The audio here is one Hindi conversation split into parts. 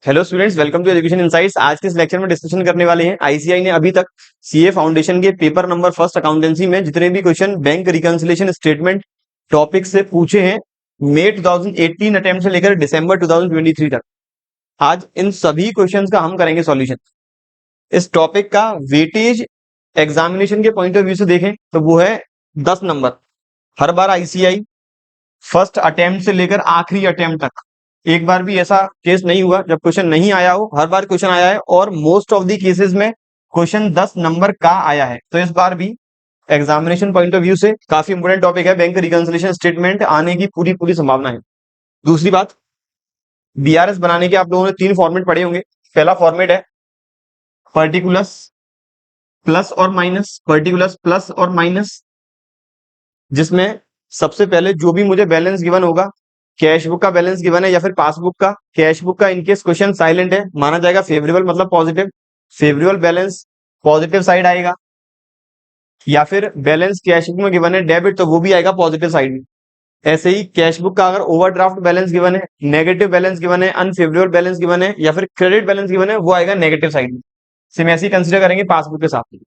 Hello students, welcome to education insights. आज के इस लेक्चर में डिस्कशन करने वाले हैं आईसीआई ने अभी तक सीए फाउंडेशन के पेपर नंबर फर्स्ट अकाउंटेंसी में जितने भी question bank reconciliation statement topic से पूछे हैं मई 2018 अटेम्प्ट से लेकर दिसंबर 2023 तक। आज इन सभी क्वेश्चंस का हम करेंगे सॉल्यूशन। इस टॉपिक का वेटेज एग्जामिनेशन के पॉइंट ऑफ व्यू से देखें तो वो है 10 नंबर। हर बार आईसीआई फर्स्ट अटेम्प्ट से लेकर आखिरी अटेम्प्ट तक एक बार भी ऐसा केस नहीं हुआ जब क्वेश्चन नहीं आया हो। हर बार क्वेश्चन आया है और मोस्ट ऑफ दी केसेस में क्वेश्चन 10 नंबर का आया है। तो इस बार भी एग्जामिनेशन पॉइंट ऑफ व्यू से काफी इंपोर्टेंट टॉपिक है। बैंक रिकंसिलिएशन स्टेटमेंट आने की पूरी पूरी संभावना है। दूसरी बात, बीआरएस बनाने के आप लोगों ने 3 फॉर्मेट पढ़े होंगे। पहला फॉर्मेट है पर्टिकुलर्स प्लस और माइनस, पर्टिकुलर्स प्लस और माइनस, जिसमें सबसे पहले जो भी मुझे बैलेंस गिवन होगा, कैश बुक का बैलेंस गिवन है या फिर पासबुक का, कैश बुक का इनकेस क्वेश्चन साइलेंट है माना जाएगा फेवरेबल मतलब positive, favourable balance positive side आएगा, या फिर बैलेंस कैश बुक में गिवन है डेबिट तो वो भी आएगा पॉजिटिव साइड में। ऐसे ही कैश बुक का अगर ओवरड्राफ्ट बैलेंस गिवन है, नेगेटिव बैलेंस गिवन है, अनफेवरेबल बैलेंस गिवन है या फिर क्रेडिट बैलेंस गिवन है, वो आएगा नेगेटिव साइड में। सेम ऐसे ही कंसिडर करेंगे पासबुक के साथ।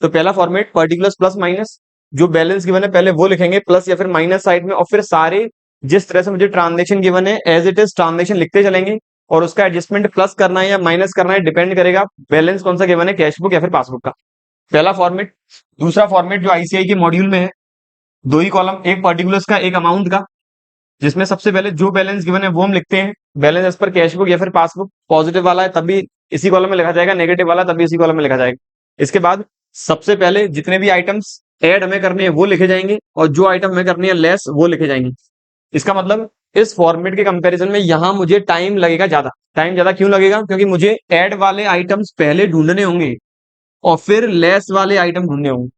तो पहला फॉर्मेट पर्टिकुलर्स प्लस माइनस, जो बैलेंस गिवन है पहले वो लिखेंगे प्लस या फिर माइनस साइड में, और फिर सारे जिस तरह से मुझे ट्रांजेक्शन गिवन है एज इट इज ट्रांजेक्शन लिखते चलेंगे, और उसका एडजस्टमेंट प्लस करना है या माइनस करना है डिपेंड करेगा बैलेंस कौन सा गिवन है, कैश बुक या फिर पासबुक का। पहला फॉर्मेट। दूसरा फॉर्मेट जो आईसीआई के मॉड्यूल में है, 2 ही कॉलम, एक पर्टिकुलर्स का एक अमाउंट का, जिसमें सबसे पहले जो बैलेंस गिवन है वो हम लिखते हैं, balance as per cash book या फिर पासबुक। पॉजिटिव वाला है तभी इसी कॉलम में लिखा जाएगा, नेगेटिव वाला तभी इसी कॉलम में लिखा जाएगा। इसके बाद सबसे पहले जितने भी आइटम्स ऐड हमें करने हैं वो लिखे जाएंगे, और जो आइटम हमें करनी है लेस वो लिखे जाएंगे। इसका मतलब इस फॉर्मेट के कंपैरिजन में यहां मुझे टाइम लगेगा ज्यादा। टाइम ज्यादा क्यों लगेगा? क्योंकि मुझे ऐड वाले आइटम्स पहले ढूंढने होंगे और फिर लेस वाले आइटम ढूंढने होंगे।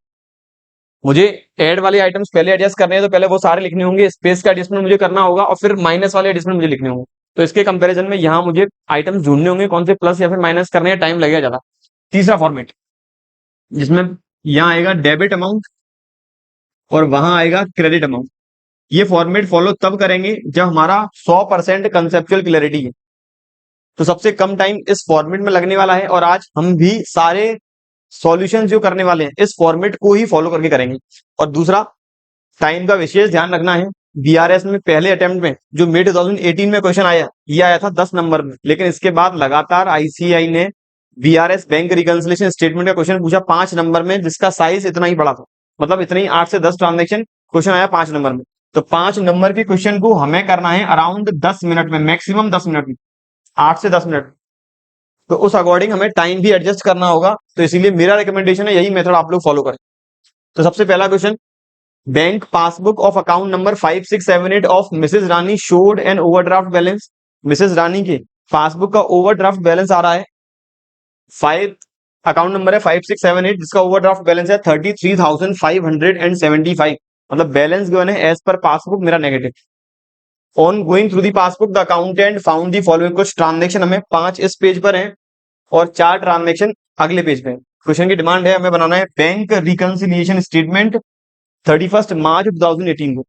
मुझे ऐड वाले आइटम्स पहले एडजस्ट करने हैं तो पहले वो सारे लिखने होंगे, स्पेस का एडजस्टमेंट मुझे करना होगा, और फिर माइनस वाले एडजस्टमेंट मुझे लिखने होंगे। तो इसके कंपैरिजन में यहाँ मुझे आइटम्स ढूंढने होंगे कौन से प्लस या फिर माइनस करने हैं, टाइम लगेगा ज्यादा। तीसरा फॉर्मेट, जिसमें यहाँ आएगा डेबिट अमाउंट और वहां आएगा क्रेडिट अमाउंट। ये फॉर्मेट फॉलो तब करेंगे जब हमारा 100% कंसेप्चुअल क्लैरिटी है। तो सबसे कम टाइम इस फॉर्मेट में लगने वाला है, और आज हम भी सारे सॉल्यूशन जो करने वाले हैं इस फॉर्मेट को ही फॉलो करके करेंगे। और दूसरा, टाइम का विशेष ध्यान रखना है। बीआरएस में पहले अटेम्प्ट में जो मई 2018 में क्वेश्चन आया, ये आया था 10 नंबर में, लेकिन इसके बाद लगातार आईसीआई ने बीआरएस बैंक रिकंसिलिएशन स्टेटमेंट का क्वेश्चन पूछा 5 नंबर में, जिसका साइज इतना ही बड़ा था। मतलब इतनी ही 8 से 10 ट्रांजेक्शन क्वेश्चन आया 5 नंबर में। तो 5 नंबर के क्वेश्चन को हमें करना है अराउंड 10 मिनट में, मैक्सिमम 10 मिनट में, 8 से 10 मिनट। तो उस अकॉर्डिंग हमें टाइम भी एडजस्ट करना होगा। तो इसीलिए मेरा रिकमेंडेशन है यही मेथड आप लोग फॉलो करें। तो सबसे पहला question, bank passbook of account number 5678 of Mrs Rani showed an overdraft balance. Mrs Rani के पासबुक का ओवरड्राफ्ट बैलेंस आ रहा है 5, अकाउंट नंबर है 5678, जिसका ओवरड्राफ्ट बैलेंस है 33,575। मतलब बैलेंस गिवन है एज पर पासबुक, मेरा negative. On going through the passbook the accountant found the following. कुछ ट्रांजेक्शन हमें 5 इस पेज पर है और 4 ट्रांजेक्शन अगले पेज पे है। क्वेश्चन की डिमांड है हमें बनाना है बैंक रिकंसिलिएशन स्टेटमेंट 31 मार्च 2018 को।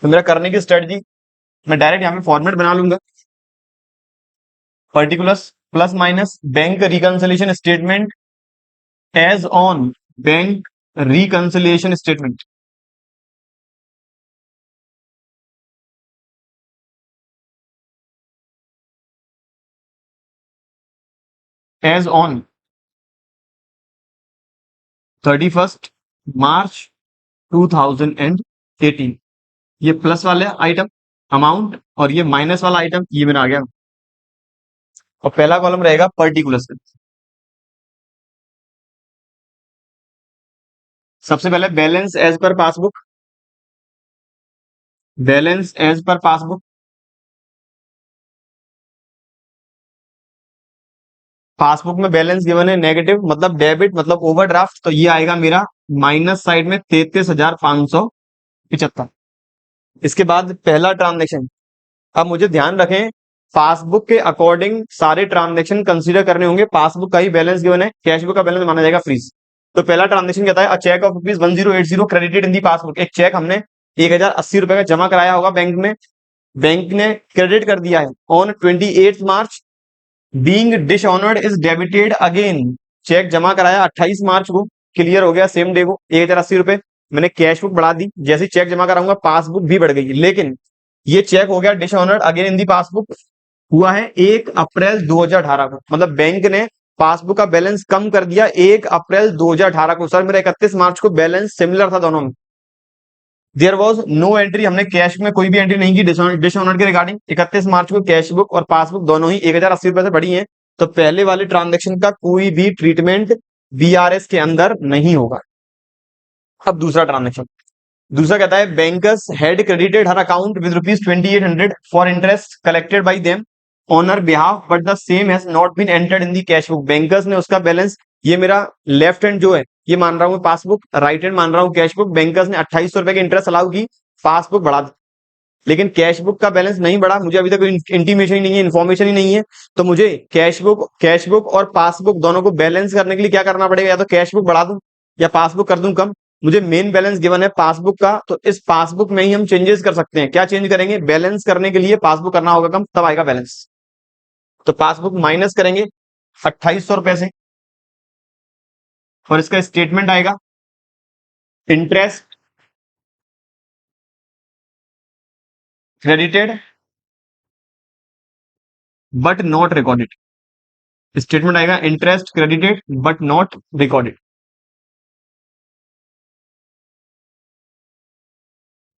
तो मेरा करने की स्ट्रेटजी, मैं डायरेक्ट यहाँ पे फॉर्मेट बना लूंगा, particulars plus minus bank reconciliation statement as on bank reconciliation statement. As on 31 March 2018। ये प्लस वाले आइटम अमाउंट और ये माइनस वाला आइटम ये मेरा आ गया। और पहला कॉलम रहेगा पर्टिकुलर्स। सबसे पहले balance as per passbook, balance as per passbook. Passbook में बैलेंस गिवन है नेगेटिव मतलब डेबिट मतलब ओवरड्राफ्ट, तो ये आएगा मेरा माइनस साइड में 33,575। इसके बाद पहला ट्रांजेक्शन। अब मुझे ध्यान रखें पासबुक के अकॉर्डिंग सारे ट्रांजेक्शन कंसीडर करने होंगे। पासबुक का ही बैलेंस गिवन है, कैश बुक का बैलेंस माना जाएगा फ्रीज। तो पहला ट्रांजेक्शन कहता है a cheque of ₹1080 credited in the passbook. एक चेक हमने 1080 रुपए का जमा कराया होगा बैंक में, बैंक ने क्रेडिट कर दिया है on 28 March being dishonoured is debited again. Cheque जमा कराया 28 मार्च को, क्लियर हो गया सेम डे को, 1080 रुपए। मैंने कैश बुक बढ़ा दी, जैसे चेक जमा कराऊंगा पासबुक भी बढ़ गई, लेकिन ये चेक हो गया dishonoured again in the passbook, हुआ है 1 अप्रैल 2018 को। मतलब बैंक ने पासबुक का बैलेंस कम कर दिया 1 अप्रैल 2018 को। सर मेरा 31 मार्च को बैलेंस सिमिलर था दोनों में। देयर वॉज नो एंट्री, हमने कैश में कोई भी एंट्री नहीं की डिसऑनर्ड के रिगार्डिंग। 31 मार्च को कैश बुक और पासबुक दोनों ही 1080 रुपए से बढ़ी हैं, तो पहले वाले ट्रांजेक्शन का कोई भी ट्रीटमेंट बीआरएस के अंदर नहीं होगा। अब दूसरा ट्रांजेक्शन, दूसरा कहता है bankers had credited her account with ₹2800 for interest collected by them on her behalf but the same has not been entered in the cash book. Bankers ने उसका बैलेंस, ये मेरा लेफ्ट हैंड जो है ये मान रहा हूं पासबुक, राइट हैंड मान रहा हूं कैश बुक। बैंकर्स ने 2800 रुपए की इंटरेस्ट अलाउ की, पासबुक बढ़ा दी, लेकिन कैश बुक का बैलेंस नहीं बढ़ा। मुझे अभी तक कोई इंटीमेशन ही नहीं है, इन्फॉर्मेशन ही नहीं है, तो मुझे कैश बुक और पासबुक दोनों को बैलेंस करने के लिए क्या करना पड़ेगा, या तो कैश बुक बढ़ा दूं या पासबुक कर दूं कम। मुझे मेन बैलेंस गिवन है पासबुक का, तो इस पासबुक में ही हम चेंजेस कर सकते हैं। क्या चेंज करेंगे, बैलेंस करने के लिए पासबुक करना होगा कम, तब आएगा बैलेंस। तो पासबुक माइनस करेंगे 2800 रुपए से, और इसका स्टेटमेंट आएगा interest credited but not recorded. Statement आएगा interest credited but not recorded.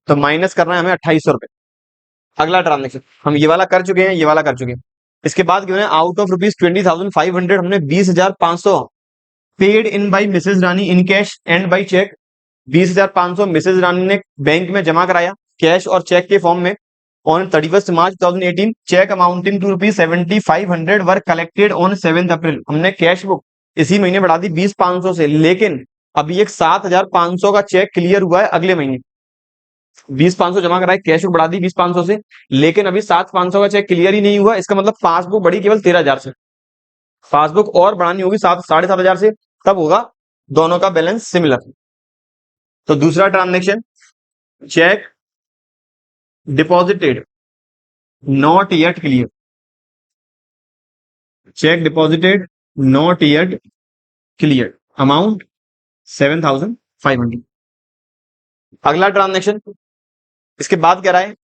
तो माइनस करना है हमें 2800 रुपए। अगला ट्रांजेक्शन हम ये वाला कर चुके हैं, ये वाला कर चुके हैं। इसके बाद गिवन है आउट ऑफ ₹20,500 हमने 20,500 paid in by Mrs Rani in cash and by cheque. 20,500 Mrs Rani ने बैंक में जमा कराया कैश और चेक के फॉर्म में on 31 March 2018। Cheque amounting to ₹7500 were collected on 7 April. हमने कैश बुक इसी महीने बढ़ा दी 20,500 से, लेकिन अभी एक 7,500 का चेक क्लियर हुआ है अगले महीने। 20,500 जमा कराए, कैश बुक बढ़ा दी 20,500 से, लेकिन अभी 7,500 का चेक क्लियर ही नहीं हुआ। इसका मतलब पासबुक बढ़ी केवल 13,000 से, पासबुक और बढ़ानी होगी 7,500 से, तब होगा दोनों का बैलेंस सिमिलर। तो दूसरा transaction, cheque deposited not yet clear, cheque deposited not yet cleared, amount 7,500। अगला ट्रांजेक्शन, इसके बाद कह रहा है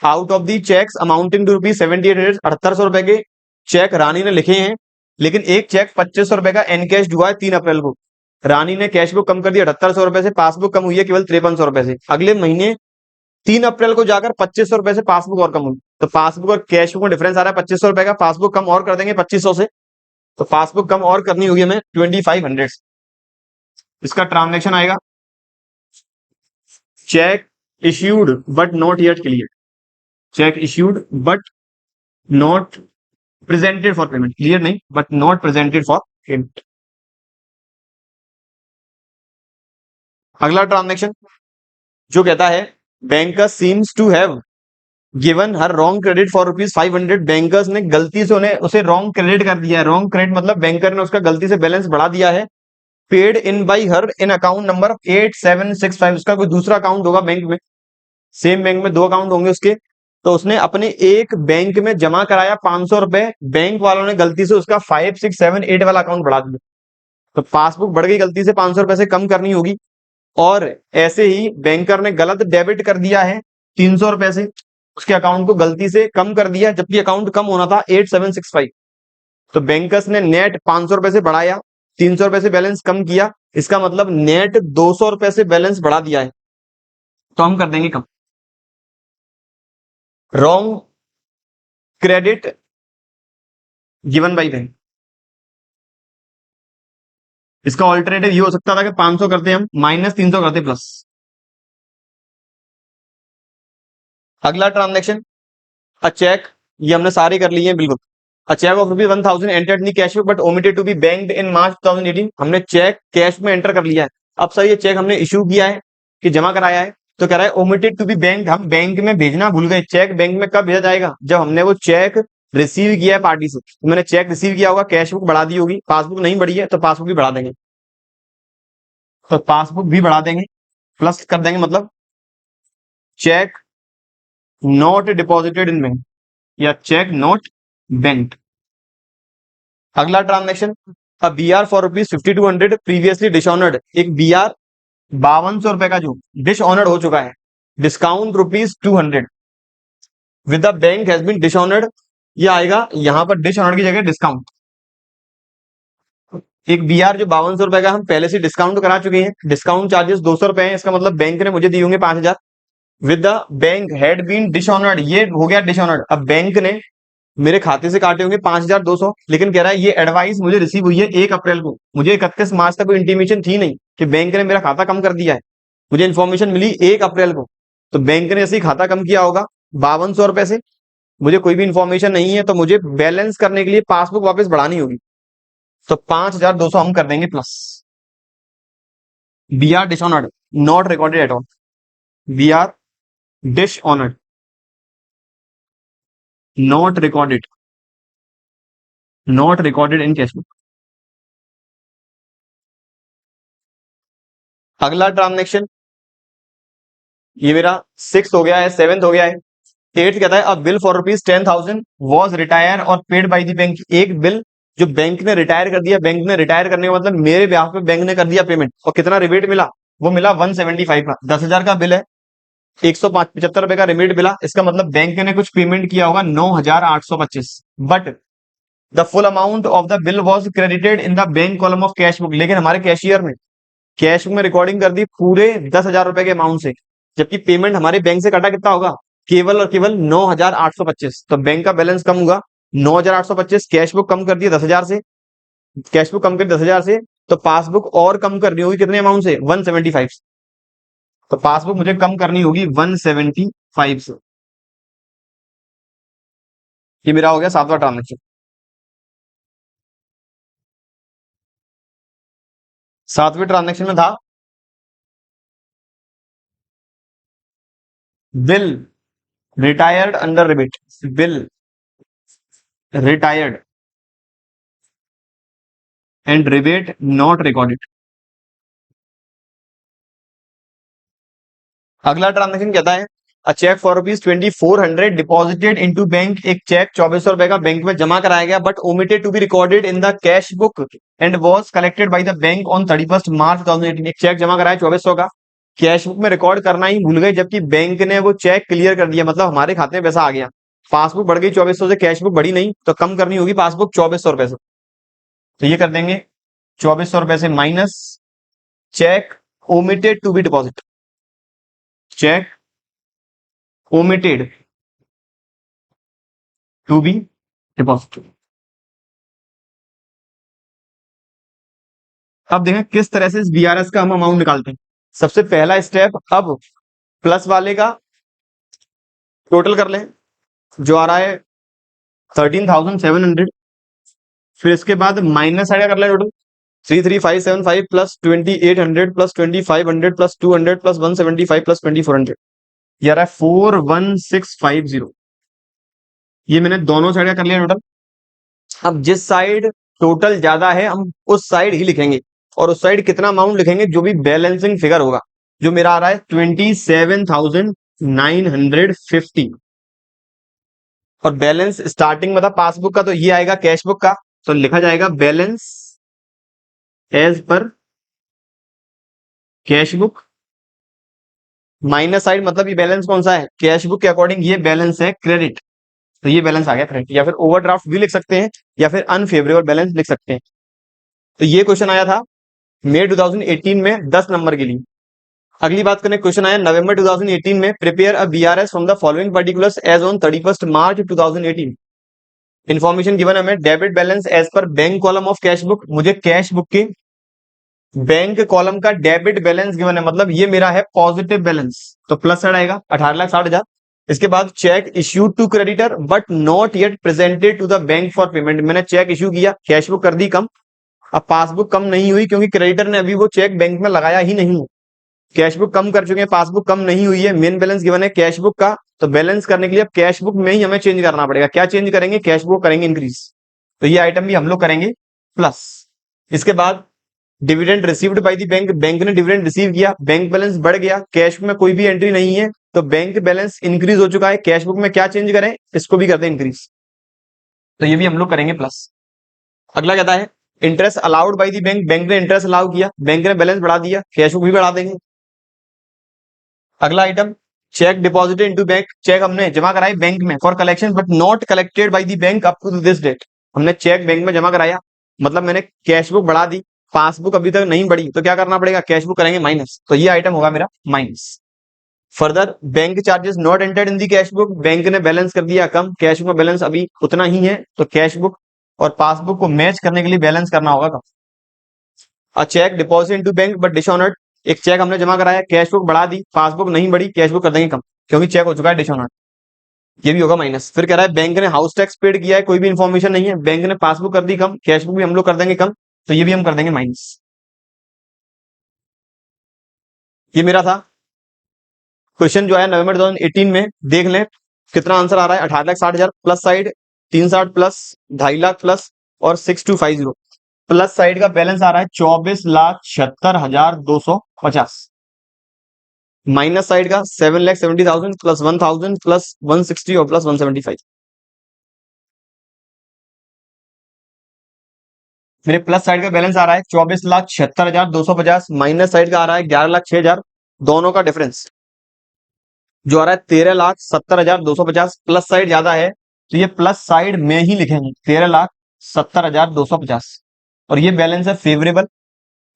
out of the cheques amounting to ₹7800, 7800 के चेक रानी ने लिखे हैं, लेकिन एक चेक 2500 का एनकैश हुआ है 3 अप्रैल को। रानी ने कैश बुक कम कर दिया 7800 से, पासबुक कम हुई है केवल 5300 से। अगले महीने 3 अप्रैल को जाकर 2500 से पासबुक और कम हुई, तो पासबुक और कैश बुक में डिफरेंस आ रहा है 2500 का। पासबुक कम और कर देंगे 2500 से, तो पासबुक कम और करनी होगी हमें 2500। इसका ट्रांजेक्शन आएगा cheque issued but not yet clear, cheque issued but not presented for payment, clear नहीं but not presented for payment. अगला ट्रांजेक्शन जो कहता है banker seems to have given her wrong credit for ₹500। Bankers ने गलती से उन्हें उसे रॉन्ग क्रेडिट कर दिया है। रॉन्ग क्रेडिट मतलब बैंकर ने उसका गलती से बैलेंस बढ़ा दिया है। Paid in by her in account number 8765, उसका कोई दूसरा अकाउंट होगा बैंक में, सेम बैंक में 2 अकाउंट होंगे उसके, तो उसने अपने एक बैंक में जमा कराया 500 रुपए, बैंक वालों ने गलती से उसका 5678 वाला अकाउंट बढ़ा दिया, तो पासबुक बढ़ गई, गलती से 500 रुपए से कम करनी होगी। और ऐसे ही बैंकर ने गलत डेबिट कर दिया है 300 रुपए से, उसके अकाउंट को गलती से कम कर दिया, जबकि अकाउंट कम होना था 8765। तो बैंकर्स ने नेट 500 रुपए से बढ़ाया, 300 रुपए से बैलेंस कम किया, इसका मतलब नेट 200 रुपए से बैलेंस बढ़ा दिया है, तो हम कर देंगे कम। Wrong credit given by bank, इसका ऑल्टरनेटिव ये हो सकता था कि 500 करते हम माइनस 300 करते प्लस। अगला ट्रांजेक्शन, अ चेक, ये हमने सारे कर लिए हैं बिल्कुल। A cheque of ₹1000 entered in cash book but omitted to be banked in March 2018। हमने चेक कैश में एंटर कर लिया है। अब सर ये चेक हमने इश्यू किया है कि जमा कराया है, तो कह रहा है ओमिटेड टू बी बैंक, हम बैंक में भेजना भूल गए। चेक बैंक में कब भेजा जाएगा, जब हमने वो चेक रिसीव किया है पार्टी से। तो मैंने चेक रिसीव किया होगा, कैश बुक बढ़ा दी होगी, पासबुक नहीं बढ़ी है तो पासबुक भी बढ़ा देंगे, तो पासबुक भी बढ़ा देंगे, प्लस कर देंगे, मतलब cheque not deposited in bank या चेक नॉट बैंक। अगला transaction, B R for rupees 5200 previously dishonoured, एक बी आर 5200 रुपए का जो डिस ऑनर्ड हो चुका है, discount rupees 200 with the bank has been dishonoured, ये आएगा यहां पर डिस ऑनर्ड की जगह डिस्काउंट। एक बी आर जो 5200 रुपए का हम पहले से डिस्काउंट करा चुके हैं, डिस्काउंट चार्जेस 200 रुपए हैं, इसका मतलब बैंक ने मुझे दिए होंगे 5000, with the bank had been dishonoured, ये हो गया डिसऑनर्ड, अब बैंक ने मेरे खाते से काटे होंगे 5200, लेकिन कह रहा है ये एडवाइस मुझे रिसीव हुई है 1 अप्रैल को, मुझे 31 मार्च तक कोई इंटीमेशन थी नहीं कि बैंक ने मेरा खाता कम कर दिया है, मुझे इन्फॉर्मेशन मिली 1 अप्रैल को, तो बैंक ने ऐसे ही खाता कम किया होगा 5200 रुपए से, मुझे कोई भी इन्फॉर्मेशन नहीं है, तो मुझे बैलेंस करने के लिए पासबुक वापस बढ़ानी होगी, तो 5200 हम कर देंगे plus, B R dishonoured not recorded at all, B R dishonoured not recorded, not recorded in cash book. अगला ट्रांजेक्शन, ये मेरा 6 हो गया है, 7 हो गया है, 8 कहता है अब bill for rupees 10,000 was retire और पेड बाई द बैंक, एक बिल जो बैंक ने रिटायर कर दिया, बैंक ने रिटायर करने का मतलब मेरे ब्याह पे बैंक ने कर दिया पेमेंट, और कितना रिबेट मिला, वो मिला 175 का, 10,000 का बिल है, 175 रुपए का रिबेट मिला, इसका मतलब बैंक ने कुछ पेमेंट किया होगा 9,825, but the full amount of the bill was credited in the bank column of cash book, लेकिन हमारे कैशियर ने कैश बुक में रिकॉर्डिंग कर दी पूरे 10,000 रुपए के अमाउंट से, जबकि पेमेंट हमारे बैंक से कटा कितना होगा, केवल और केवल 9,825, तो बैंक का बैलेंस कम होगा 9,825, कैश बुक कम कर दिया 10,000 से, कैश बुक कम कर 10,000 से, तो पासबुक और कम करनी होगी कितने अमाउंट से, 175, तो पासबुक मुझे कम करनी होगी 175 से। ये मेरा हो गया 7वां ट्रांजेक्शन। 7वें ट्रांजेक्शन में था bill retired under rebate, bill retired and rebate not recorded. अगला ट्रांजेक्शन कहता है a cheque for rupees 2400 deposited into bank, एक चेक 2400 रुपए का बैंक में जमा कराया गया, but omitted to be recorded in the cash book and was collected by the bank on 31 March 2018, एक चेक जमा कराया 2400 का, कैश बुक में रिकॉर्ड करना ही भूल गए, जबकि बैंक ने वो चेक क्लियर कर दिया, मतलब हमारे खाते में पैसा आ गया, पासबुक बढ़ गई 2400 से, कैश बुक बढ़ी नहीं, तो कम करनी होगी पासबुक 2400 रुपए से, तो ये कर देंगे 2400 रुपए से minus cheque omitted to be deposit, cheque omitted to be deposit. अब देखें किस तरह से इस बीआरएस का हम अमाउंट निकालते हैं। सबसे पहला स्टेप, अब प्लस वाले का टोटल कर लें, जो आ रहा है 13,700, फिर इसके बाद माइनस साइड कर लें total 33,575 plus 2,800 plus 2,500 plus 200 plus 175 plus 2,400, ये आ रहा है 41650। ये मैंने दोनों साइड का कर लिया टोटल। अब जिस साइड टोटल ज्यादा है हम उस साइड ही लिखेंगे, और उस साइड कितना अमाउंट लिखेंगे, जो भी बैलेंसिंग फिगर होगा, जो मेरा आ रहा है 27,950, और बैलेंस स्टार्टिंग में था पासबुक का, तो ये आएगा कैश बुक का, तो लिखा जाएगा balance as per cash book, minus side मतलब ये बैलेंस कौन सा है, कैश बुक के अकॉर्डिंग ये बैलेंस है क्रेडिट, तो ये बैलेंस आ गया क्रेडिट, या फिर ओवरड्राफ्ट भी लिख सकते हैं, या फिर अनफेवरेबल बैलेंस लिख सकते हैं। तो ये क्वेश्चन आया था मई 2018 में 10 नंबर के लिए। अगली बात करें, क्वेश्चन आया नवंबर 2018 में, prepare a BRS from the following particulars as on 31 March 2018। Information given हमें, debit balance as per bank column of cash book, मुझे कैश बुक के बैंक कॉलम का डेबिट बैलेंस गिवन है, मतलब ये मेरा है पॉजिटिव बैलेंस, तो प्लस साइड आएगा 18,60,000। इसके बाद cheque issued to creditor but not yet presented to the bank for payment, मैंने चेक इश्यू किया, कैश बुक कर दी कम, अब पासबुक कम नहीं हुई क्योंकि क्रेडिटर ने अभी वो चेक बैंक में लगाया ही नहीं, कैश बुक कम कर चुके हैं, पासबुक कम नहीं हुई है, मेन बैलेंस गिवन है कैश बुक का, तो बैलेंस करने के लिए अब कैश बुक में ही हमें चेंज करना पड़ेगा, क्या चेंज करेंगे, कैश बुक करेंगे इंक्रीज, तो ये आइटम भी हम लोग करेंगे प्लस। इसके बाद dividend received by the bank, bank ने डिविडेंड रिसीव किया, बैंक बैलेंस बढ़ गया, कैश बुक में कोई भी एंट्री नहीं है, तो बैंक बैलेंस इंक्रीज हो चुका है, कैश बुक में क्या चेंज करें, इसको भी करते हैं इंक्रीज, तो ये भी हम लोग करेंगे प्लस। अगला कहता है interest allowed by the bank, bank ने इंटरेस्ट अलाउ किया, बैंक ने बैलेंस बढ़ा दिया, कैश बुक भी बढ़ा देंगे। अगला item cheque deposited into bank, cheque हमने जमा कराई बैंक में for collection but not collected by the bank up to this date, हमने चेक बैंक में जमा कराया, मतलब मैंने कैश बुक बढ़ा दी, पासबुक अभी तक नहीं बढ़ी, तो क्या करना पड़ेगा, कैश बुक करेंगे माइनस, तो ये आइटम होगा मेरा minus. Further bank charges not entered in the cash book, bank ने बैलेंस कर दिया कम, कैश बुक में बैलेंस अभी उतना ही है, तो कैश बुक और पासबुक को मैच करने के लिए बैलेंस करना होगा कम। A cheque deposit into bank but dishonoured, एक चेक हमने जमा कराया, कैश बुक बढ़ा दी, पासबुक नहीं बढ़ी, कैश बुक कर देंगे कम, क्योंकि चेक हो चुका है डिसऑनर्ड, ये भी होगा माइनस। फिर कह रहा है बैंक ने हाउस टैक्स पेड किया है, कोई भी इंफॉर्मेशन नहीं है, बैंक ने पासबुक कर दी कम, कैश बुक भी हम लोग कर देंगे कम, तो ये भी हम कर देंगे माइनस। ये मेरा था क्वेश्चन जो है नवंबर 2018 में, देख लें कितना आंसर आ रहा है, 18,60,000 plus side 360 plus 2.5 lakh plus और 6250, प्लस साइड का बैलेंस आ रहा है 24,76,250, माइनस साइड का 7,70,000 प्लस 1,000 प्लस 160 और प्लस 175। मेरे प्लस साइड का बैलेंस आ रहा है 24,76,250, माइनस साइड का आ रहा है 11,06,000, दोनों का डिफरेंस जो आ रहा है 13,70,250, प्लस साइड ज्यादा है तो ये प्लस साइड में ही लिखेंगे 13,70,250, और ये बैलेंस है फेवरेबल।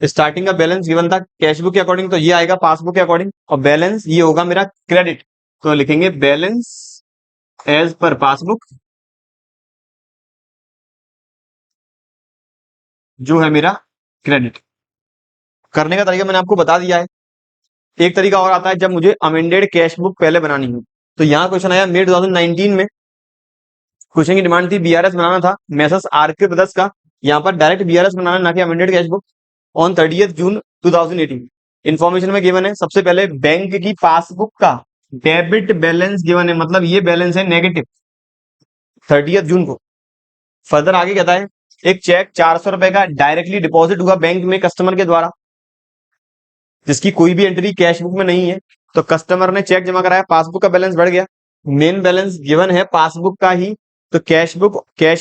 स्टार्टिंग का बैलेंस गिवन था कैश बुक के अकॉर्डिंग, तो ये आएगा पासबुक के अकॉर्डिंग, और बैलेंस ये होगा मेरा क्रेडिट, तो लिखेंगे बैलेंस एज पर पासबुक जो है मेरा क्रेडिट। करने का तरीका मैंने आपको बता दिया है। एक तरीका और आता है जब मुझे अमेंडेड कैश बुक पहले बनानी हो, तो यहाँ क्वेश्चन आया मई 2019 में, क्वेश्चन की डिमांड थी बीआरएस बनाना था मैसेस आरके ब्रदर्स का, यहाँ पर डायरेक्ट बीआरएस बनाना ना कि amended cash book on 30 June 2018। Information में गिवन है सबसे पहले बैंक की पासबुक का डेबिट बैलेंस गिवन है, मतलब ये बैलेंस है नेगेटिव 30 जून को। फर्दर आगे कहता है एक चेक 400 रुपए का डायरेक्टली डिपॉजिट हुआ बैंक में कस्टमर के द्वारा, जिसकी कोई भी एंट्री कैश बुक में नहीं है, तो कस्टमर ने चेक जमा कराया, पासबुक का बैलेंस बढ़ गया, मेन बैलेंस गिवन है पासबुक का ही, तो कैश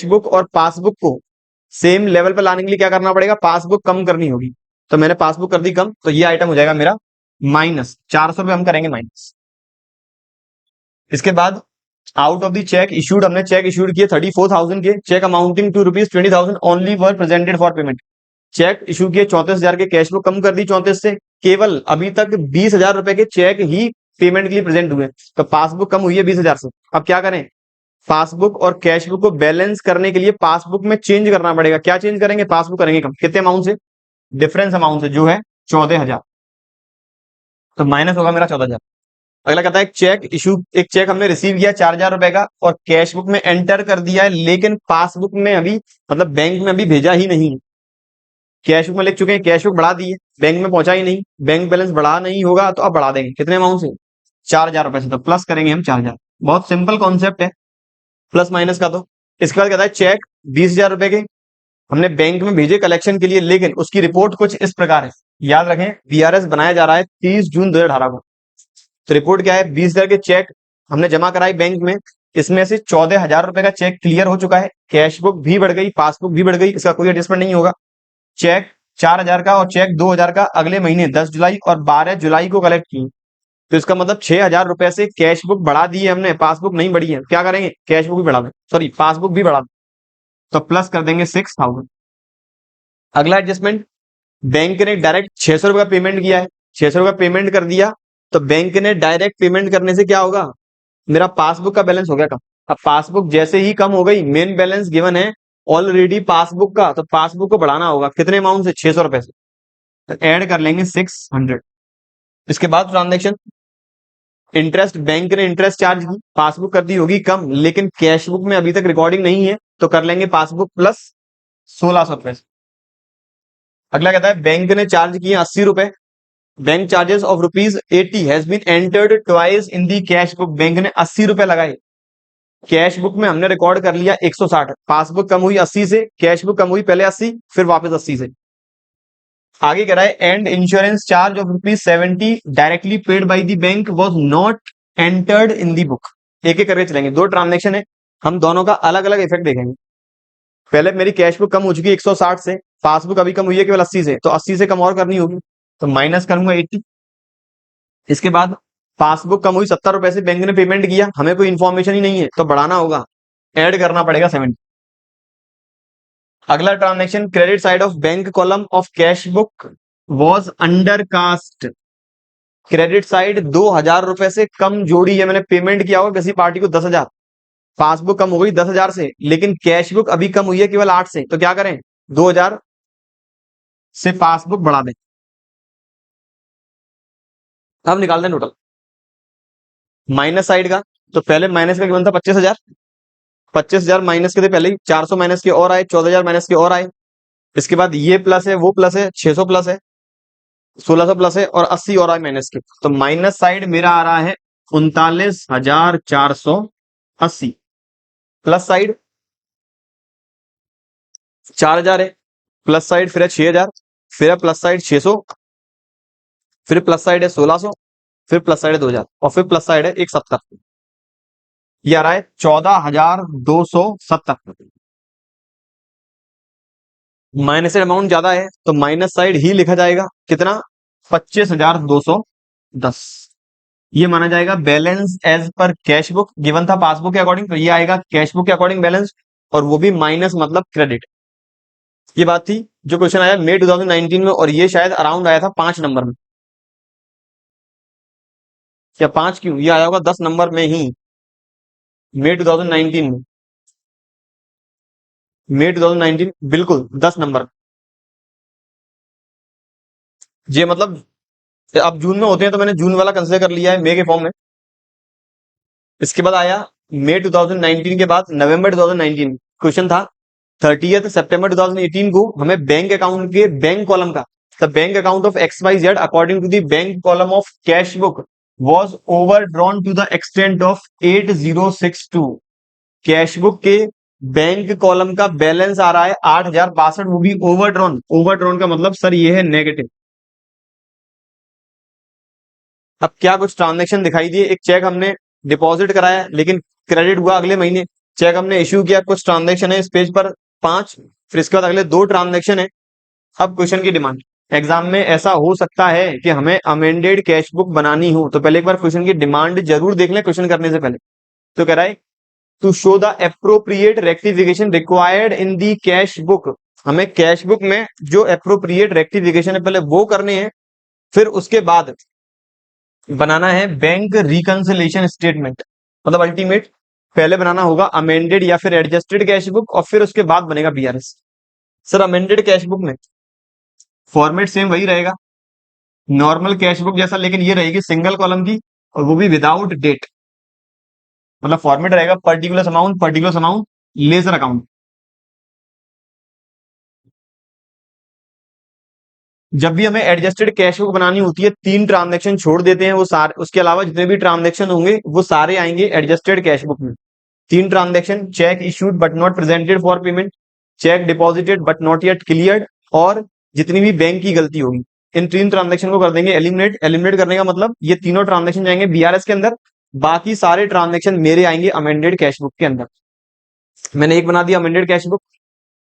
बुक और पासबुक को सेम लेवल पर लाने के लिए क्या करना पड़ेगा, पासबुक कम करनी होगी, तो मैंने पासबुक कर दी कम, तो ये आइटम हो जाएगा मेरा माइनस 400 रुपए हम करेंगे माइनस। इसके बाद out of the cheque issued, हमने चेक इशूड किए 34,000 के, cheque amounting to ₹20,000 only were presented for payment, cheque issue किए 34,000 के, कैश बुक कम कर दी 34 से, केवल अभी तक 20,000 रुपए के चेक ही पेमेंट के लिए प्रेजेंट हुए, तो पासबुक कम हुई है 20,000 से। अब क्या करें, पासबुक और कैश बुक को बैलेंस करने के लिए पासबुक में चेंज करना पड़ेगा, क्या चेंज करेंगे, पासबुक करेंगे कम, कितने अमाउंट से, डिफरेंस अमाउंट से जो है 14,000, तो माइनस होगा मेरा 14,000। अगला कहता है एक चेक हमने रिसीव किया 4,000 रुपए का और कैश बुक में एंटर कर दिया है, लेकिन पासबुक में अभी मतलब बैंक में अभी भेजा ही नहीं, कैश बुक में लिख चुके हैं, कैश बुक बढ़ा दी है, बैंक में पहुंचा ही नहीं, बैंक बैलेंस बढ़ा नहीं होगा तो अब बढ़ा देंगे, कितने अमाउंट से, 4,000 रुपए से, तो प्लस करेंगे हम 4,000, बहुत सिंपल कॉन्सेप्ट है प्लस माइनस का। तो इसके बाद कहता है चेक 20,000 रुपए के हमने बैंक में भेजे कलेक्शन के लिए, लेकिन उसकी रिपोर्ट कुछ इस प्रकार है, याद रखें बीआरएस बनाया जा रहा है 30 जून 2018 को, तो रिपोर्ट क्या है, 20,000 के चेक हमने जमा कराई बैंक में, इसमें से 14,000 रुपए का चेक क्लियर हो चुका है, कैश बुक भी बढ़ गई, पासबुक भी बढ़ गई, इसका कोई एडजस्टमेंट नहीं होगा, चेक 4,000 का और चेक 2,000 का अगले महीने 10 जुलाई और 12 जुलाई को कलेक्ट की, तो इसका मतलब 6,000 रुपए से कैश बुक बढ़ा दी है हमने, पासबुक नहीं बढ़ी है, क्या करेंगे, कैश बुक भी बढ़ा दें, सॉरी पासबुक भी बढ़ा दें, तो प्लस कर देंगे 6,000। अगला एडजस्टमेंट, बैंक ने डायरेक्ट 600 रुपए का पेमेंट किया है, 600 रुपए पेमेंट कर दिया, तो बैंक ने डायरेक्ट पेमेंट करने से क्या होगा, मेरा पासबुक का बैलेंस हो गया कम, अब पासबुक जैसे ही कम हो गई, मेन बैलेंस गिवन है ऑलरेडी पासबुक का, तो पासबुक को बढ़ाना होगा, कितने अमाउंट से, 600 रुपए से, तो ऐड कर लेंगे 600। इसके बाद ट्रांजेक्शन इंटरेस्ट, बैंक ने इंटरेस्ट चार्ज की, पासबुक कर दी होगी कम, लेकिन कैश बुक में अभी तक रिकॉर्डिंग नहीं है, तो कर लेंगे पासबुक प्लस 1,600 रुपए। अगला कहता है बैंक ने चार्ज किए 80 रुपए, bank charges of ₹80 has been entered twice in the cash book, bank ने 80 रुपए लगाए, कैश बुक में हमने रिकॉर्ड कर लिया 160, पासबुक कम हुई 80 से, कैश बुक कम हुई पहले 80 फिर वापस 80 से। आगे कह रहा है and insurance charge of ₹70 directly paid by the bank was not entered in the book. एक एक करके चलेंगे, दो ट्रांजेक्शन है, हम दोनों का अलग अलग इफेक्ट देखेंगे। पहले मेरी कैश बुक कम हो चुकी है 160 से, पासबुक अभी कम हुई है केवल 80 से, तो 80 से कम और करनी होगी, तो माइनस करूंगा 80। इसके बाद पासबुक कम हुई 70 रुपए से, बैंक ने पेमेंट किया, हमें कोई इन्फॉर्मेशन ही नहीं है तो बढ़ाना होगा, ऐड करना पड़ेगा 70। अगला transaction, credit side of bank column of cash book was under cast. Credit side 2000 रुपए से कम जोड़ी है, मैंने पेमेंट किया होगा किसी पार्टी को 10,000, पासबुक कम हो गई 10,000 से, लेकिन कैश बुक अभी कम हुई है केवल 8 से, तो क्या करें 2000 से पासबुक बढ़ा दें। अब निकाल दें टोटल माइनस साइड का, तो पहले माइनस का गिवन था 25,000, 25,000 माइनस के थे पहले ही, 400 माइनस के और आए, 14,000 माइनस के और आए। इसके बाद ये प्लस है, वो प्लस है, 600 प्लस है, 1600 प्लस है, और 80 और आए माइनस के, तो माइनस साइड मेरा आ रहा है 39,480। प्लस साइड 4,000 है, प्लस साइड फिर है 6,000, फिर है प्लस साइड 600, फिर प्लस साइड है 1600, फिर प्लस साइड है 2,000, और फिर प्लस साइड है 170। ये आ रहा है 14,270। माइनस अमाउंट ज्यादा है तो माइनस साइड ही लिखा जाएगा, कितना 25,210। ये माना जाएगा balance as per cash book, given था पासबुक के अकॉर्डिंग, तो ये आएगा कैश बुक के अकॉर्डिंग बैलेंस, और वो भी माइनस मतलब क्रेडिट। ये बात थी जो क्वेश्चन आया मई 2019 में, और ये शायद अराउंड आया था 5 नंबर में, या 5 क्यों, ये आया होगा 10 नंबर में ही, मई 2019 में, मई 2019 बिल्कुल 10 नंबर। ये मतलब अब जून में होते हैं तो मैंने जून वाला कंसिडर कर लिया है मई के फॉर्म में। इसके बाद आया मई 2019 के बाद नवंबर 2019, क्वेश्चन था 30 सितंबर 2018 को हमें बैंक अकाउंट के बैंक कॉलम का, the bank account of XYZ according to the bank column of cash book was overdrawn to the extent of 8062। Cash book के बैंक कॉलम का बैलेंस आ रहा है 8,062, वो भी ओवरड्रॉन। ओवरड्रॉन का मतलब सर ये है नेगेटिव। अब क्या कुछ ट्रांजेक्शन दिखाई दिए, एक चेक हमने डिपॉजिट कराया लेकिन क्रेडिट हुआ अगले महीने, चेक हमने इश्यू किया, कुछ ट्रांजेक्शन है इस पेज पर 5, फिर इसके बाद अगले 2 ट्रांजेक्शन है। अब क्वेश्चन की डिमांड, एग्जाम में ऐसा हो सकता है कि हमें अमेंडेड कैश बुक बनानी हो, तो पहले एक बार क्वेश्चन की डिमांड जरूर देख लें क्वेश्चन करने से पहले। तो कह रहा है to show the appropriate rectification required in the cash book, हमें कैश बुक में जो अप्रोप्रिएट रेक्टिफिकेशन है पहले वो करने हैं, फिर उसके बाद बनाना है बैंक रिकंसिलेशन स्टेटमेंट, मतलब अल्टीमेट पहले बनाना होगा अमेंडेड या फिर एडजस्टेड कैश बुक, और फिर उसके बाद बनेगा BRS। Sir amended cash book में फॉर्मेट सेम वही रहेगा, नॉर्मल कैश बुक जैसा, लेकिन ये रहेगी सिंगल कॉलम की, और वो भी विदाउट डेट, मतलब फॉर्मेट रहेगा पर्टिकुलर अमाउंट लेजर अकाउंट। जब भी हमें एडजस्टेड कैश बुक बनानी होती है 3 ट्रांजेक्शन छोड़ देते हैं वो सारे, उसके अलावा जितने भी ट्रांजेक्शन होंगे वो सारे आएंगे एडजस्टेड कैश बुक में। 3 transaction, check issued but not presented for payment, check deposited but not yet cleared, और जितनी भी बैंक की गलती होगी, इन 3 ट्रांजेक्शन को कर देंगे एलिमिनेट। एलिमिनेट करने का मतलब ये तीनों ट्रांजेक्शन जाएंगे BRS के अंदर, बाकी सारे ट्रांजेक्शन मेरे आएंगे अमेंडेड कैश बुक के अंदर। मैंने एक बना दिया अमेंडेड कैश बुक,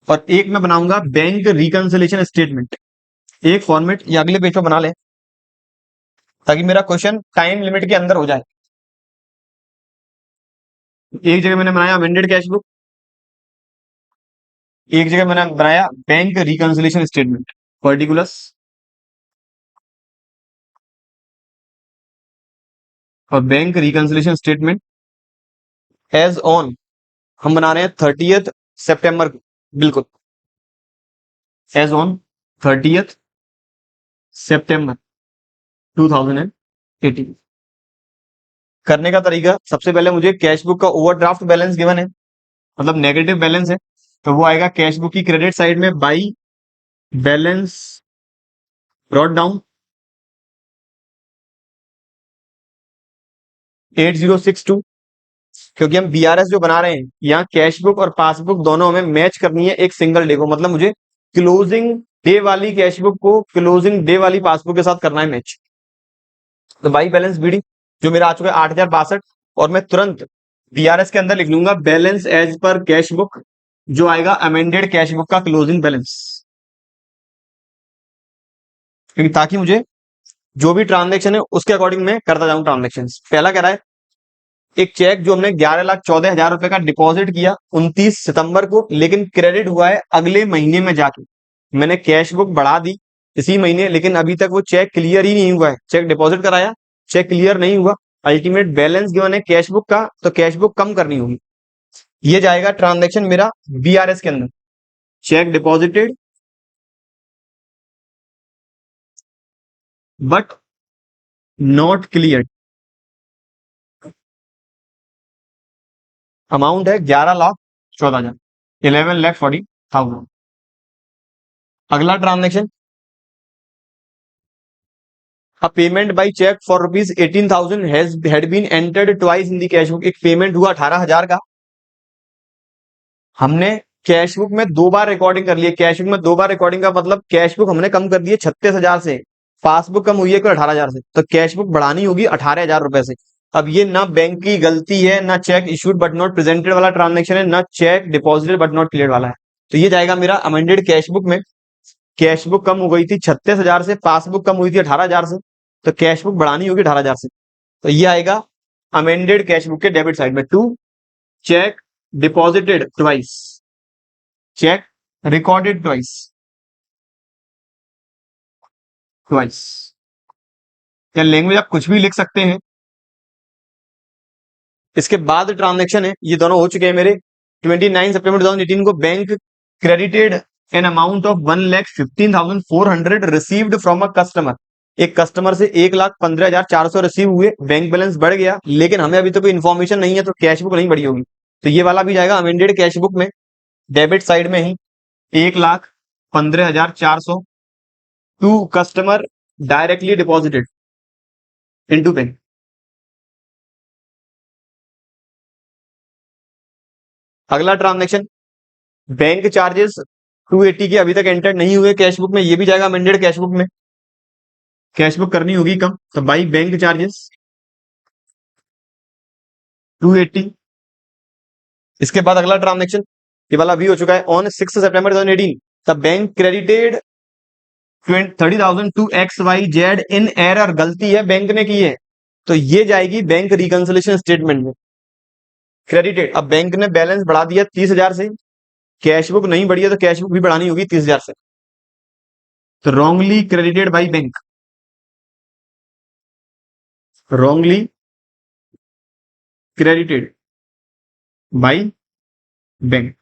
और एक मैं बनाऊंगा बैंक रिकंसिलेशन स्टेटमेंट। एक फॉर्मेट या अगले पेज पर बना ले ताकि मेरा क्वेश्चन टाइम लिमिट के अंदर हो जाए। एक जगह मैंने बनाया अमेंडेड कैश बुक, एक जगह मैंने बनाया बैंक रिकंसिलेशन स्टेटमेंट पर्टिकुलर्स, और bank reconciliation statement as on हम बना रहे हैं 30 सितंबर को, बिल्कुल एज ऑन 30 सितंबर 2018। करने का तरीका, सबसे पहले मुझे कैश बुक का ओवरड्राफ्ट बैलेंस गिवन है, मतलब नेगेटिव बैलेंस है, तो वो आएगा कैश बुक की क्रेडिट साइड में बाई बैलेंस ब्रॉट डाउन 8062, क्योंकि हम BRS जो बना रहे हैं यहाँ कैश बुक और पासबुक दोनों हमें मैच करनी है एक सिंगल डे को, मतलब मुझे क्लोजिंग डे वाली कैश बुक को क्लोजिंग डे वाली पासबुक के साथ करना है मैच। तो बाई बैलेंस BD जो मेरा आ चुका है 8,062, और मैं तुरंत BRS के अंदर लिख लूंगा balance as per cash book जो आएगा अमेंडेड कैश बुक का क्लोजिंग बैलेंस, क्योंकि ताकि मुझे जो भी ट्रांजेक्शन है उसके अकॉर्डिंग मैं करता जाऊं ट्रांजेक्शन। पहला कह रहा है एक चेक जो हमने 11,14,000 रुपए का डिपॉजिट किया 29 सितंबर को, लेकिन क्रेडिट हुआ है अगले महीने में जाके। मैंने कैश बुक बढ़ा दी इसी महीने, लेकिन अभी तक वो चेक क्लियर ही नहीं हुआ है। चेक डिपॉजिट कराया, चेक क्लियर नहीं हुआ, अल्टीमेट बैलेंस गिवन है कैश बुक का, तो कैश बुक कम करनी होगी। ये जाएगा ट्रांजेक्शन मेरा बीआरएस के अंदर, check deposited but not clear. Amount है 11,14,000, 11,40,000। अगला transaction, A payment by check for rupees 18,000 had been entered twice in the cash book। एक पेमेंट हुआ 18,000 का, हमने कैश बुक में दो बार रिकॉर्डिंग कर ली है। कैश बुक में दो बार रिकॉर्डिंग का मतलब कैश बुक हमने कम कर दी है 36,000 से, पासबुक कम हुई है 18,000 से, तो कैश बुक बढ़ानी होगी 18,000 रुपए से। अब ये ना बैंक की गलती है, ना check issued but not presented वाला ट्रांजेक्शन है, ना check deposited but not clear वाला है। तो ये जाएगा मेरा अमेंडेड कैश बुक में। कैश बुक कम हो गई थी 36,000 से, पासबुक कम हुई थी 18,000 से, तो कैश बुक बढ़ानी होगी 18,000 से। तो ये आएगा अमेंडेड कैश बुक के डेबिट साइड में। Two, cheque deposited twice, cheque recorded twice, twice या लैंग्वेज आप कुछ भी लिख सकते हैं। इसके बाद ट्रांजेक्शन है, ये दोनों हो चुके हैं मेरे। 29 सितंबर 2018 को bank credited an amount of 1,15,400 received from a customer. एक कस्टमर से 1,15,400 रिसीव हुए, बैंक बैलेंस बढ़ गया, लेकिन हमें अभी तो कोई इन्फॉर्मेशन नहीं है, तो कैश बुक नहीं बढ़ी होगी। तो ये वाला भी जाएगा अमेंडेड कैश बुक में, डेबिट साइड में ही। 1,15,400 to customer directly deposited into bank. अगला ट्रांजेक्शन, बैंक चार्जेस 280 के अभी तक एंटर नहीं हुए कैश बुक में, ये भी जाएगा अमेंडेड कैश बुक में। कैश बुक करनी होगी कम, तो बाई बैंक चार्जेस 280। इसके बाद अगला ट्रांजेक्शन, ये वाला भी हो चुका है। On 6 September 2018 the bank credited 30,000 to XYZ in error. गलती है बैंक ने की है, तो ये जाएगी बैंक रिकंसिलेशन स्टेटमेंट में, क्रेडिटेड। अब बैंक ने बैलेंस बढ़ा दिया 30,000 से, कैश बुक नहीं बढ़ी है, तो कैश बुक भी बढ़ानी होगी 30,000 से, तो wrongly credited by bank, wrongly credited by bank.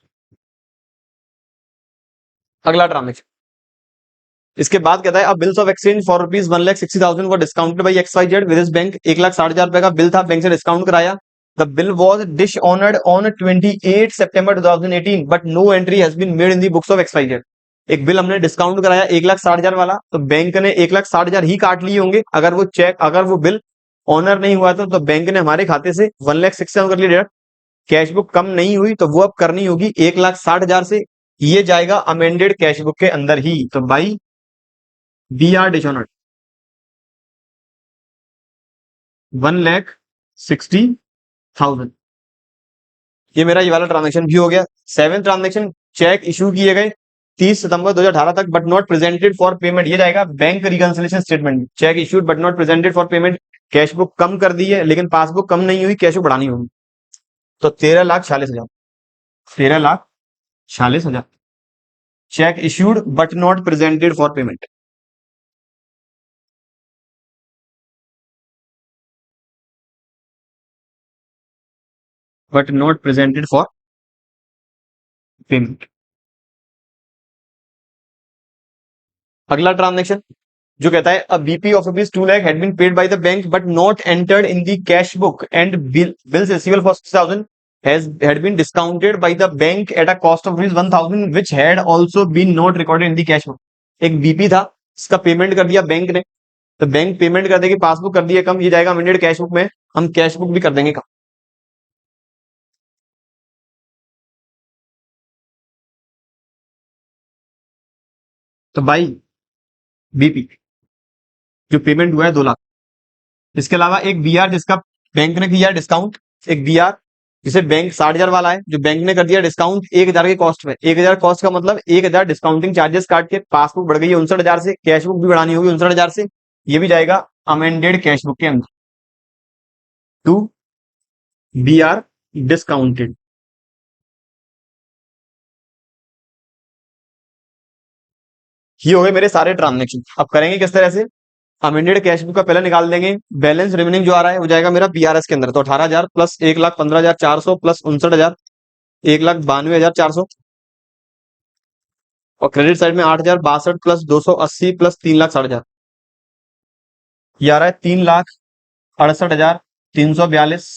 अगला ट्रांजेक्शन, इसके बाद कहता है अब bills of exchange for rupees 1,60,000 वो discounted by XYZ with his bank. 1,60,000 रुपए का बिल था, बैंक से डिस्काउंट कराया। The bill was dishonoured on 28 September 2018 but no entry has been made in the books of XYZ। एक बिल हमने डिस्काउंट कराया 1,60,000 वाला, तो बैंक ने 1,60,000 ही काट लिए होंगे। अगर वो चेक, अगर वो बिल ऑनर नहीं हुआ था, तो बैंक ने हमारे खाते से 1,60,000 कर लिया। कैश बुक कम नहीं हुई, तो वो अब करनी होगी 1,60,000 से। ये जाएगा अमेंडेड कैश बुक के अंदर ही, तो बाई BR डिसऑनर्ड 1,60,000। ये मेरा ये वाला ट्रांजेक्शन भी हो गया। 7th ट्रांजेक्शन, चेक इशू किए गए 30 सितंबर 2018 तक but not presented for payment. ये जाएगा bank reconciliation statement. Cheque issued but not presented for payment, cash book कम कर दी है, लेकिन पासबुक कम नहीं हुई, कैश बुक बढ़ानी होगी, तो 13,46,000, 13,46,000। Cheque issued but not presented for payment, but not presented for payment. अगला ट्रांजेक्शन जो कहता है a BP of rupees 2 lakh had been paid by the bank but not entered in the cash book and bills receivable for 6,000 had been discounted by the bank at a cost of rupees 1,000 which had also been not recorded in the cash book। एक बीपी था, इसका पेमेंट कर दिया बैंक ने, तो बैंक पेमेंट कर देगी, पासबुक कर दिया कम, ये जाएगा अमेंडेड कैश बुक में। हम कैश बुक भी कर देंगे कम। तो भाई बीपी जो पेमेंट हुआ है 2 लाख। इसके अलावा एक बीआर जिसका बैंक ने किया डिस्काउंट, एक बीआर जिसे बैंक 60,000 वाला है, जो बैंक ने कर दिया डिस्काउंट 1,000 के कॉस्ट में। 1,000 कॉस्ट का मतलब 1,000 डिस्काउंटिंग चार्जेस काट के पासबुक बढ़ गई है 59,000 से, कैश बुक भी बढ़ानी होगी 59,000 से, ये भी जाएगा अमेंडेड कैश बुक के अंदर टू बी आर डिस्काउंटेड। ये हो गए मेरे सारे ट्रांजेक्शन। अब करेंगे किस तरह से, अमेंडेड कैश बुक का पहले निकाल देंगे, बैलेंस रिमेनिंग जो आ रहा है वो जाएगा मेरा बीआरएस के अंदर, तो 18,000 प्लस 1,15,400 प्लस 59,000, 1,92,400, और क्रेडिट साइड में 8,062 प्लस 280 प्लस 3,60,000, ये आ रहा है 3,68,342।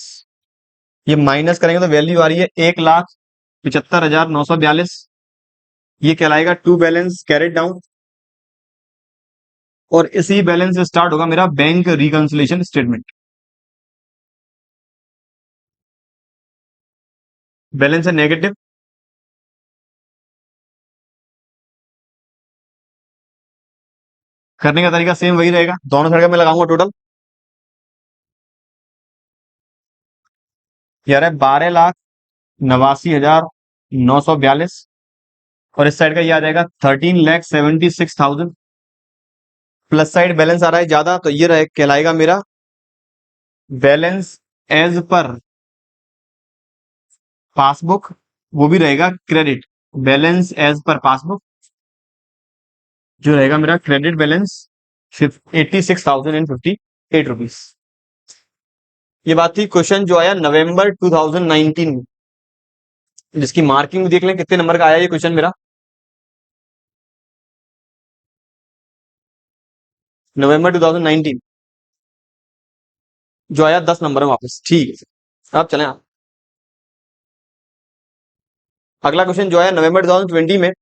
ये माइनस करेंगे तो वैल्यू आ रही है 1,75,942। ये कहलाएगा टू बैलेंस कैरेट डाउन, और इसी बैलेंस से स्टार्ट होगा मेरा बैंक रिकंसिलेशन स्टेटमेंट। बैलेंस है नेगेटिव, करने का तरीका सेम वही रहेगा, दोनों साइड का मैं लगाऊंगा टोटल, यार है 12,89,942, और इस साइड का ये आ जाएगा 13,76,000। प्लस साइड बैलेंस आ रहा है ज्यादा, तो ये रहे कहलाएगा मेरा बैलेंस एज पर पासबुक, वो भी रहेगा credit. Balance as per passbook जो रहेगा मेरा क्रेडिट बैलेंस 86,058 रुपीज। ये बात थी क्वेश्चन जो आया नवंबर 2019 में, जिसकी मार्किंग देख लें कितने नंबर का आया ये क्वेश्चन मेरा। नवंबर 2019 जो आया 10 नंबर में वापस, ठीक है। अब चलें आप, अगला क्वेश्चन जो आया नवंबर 2020 में,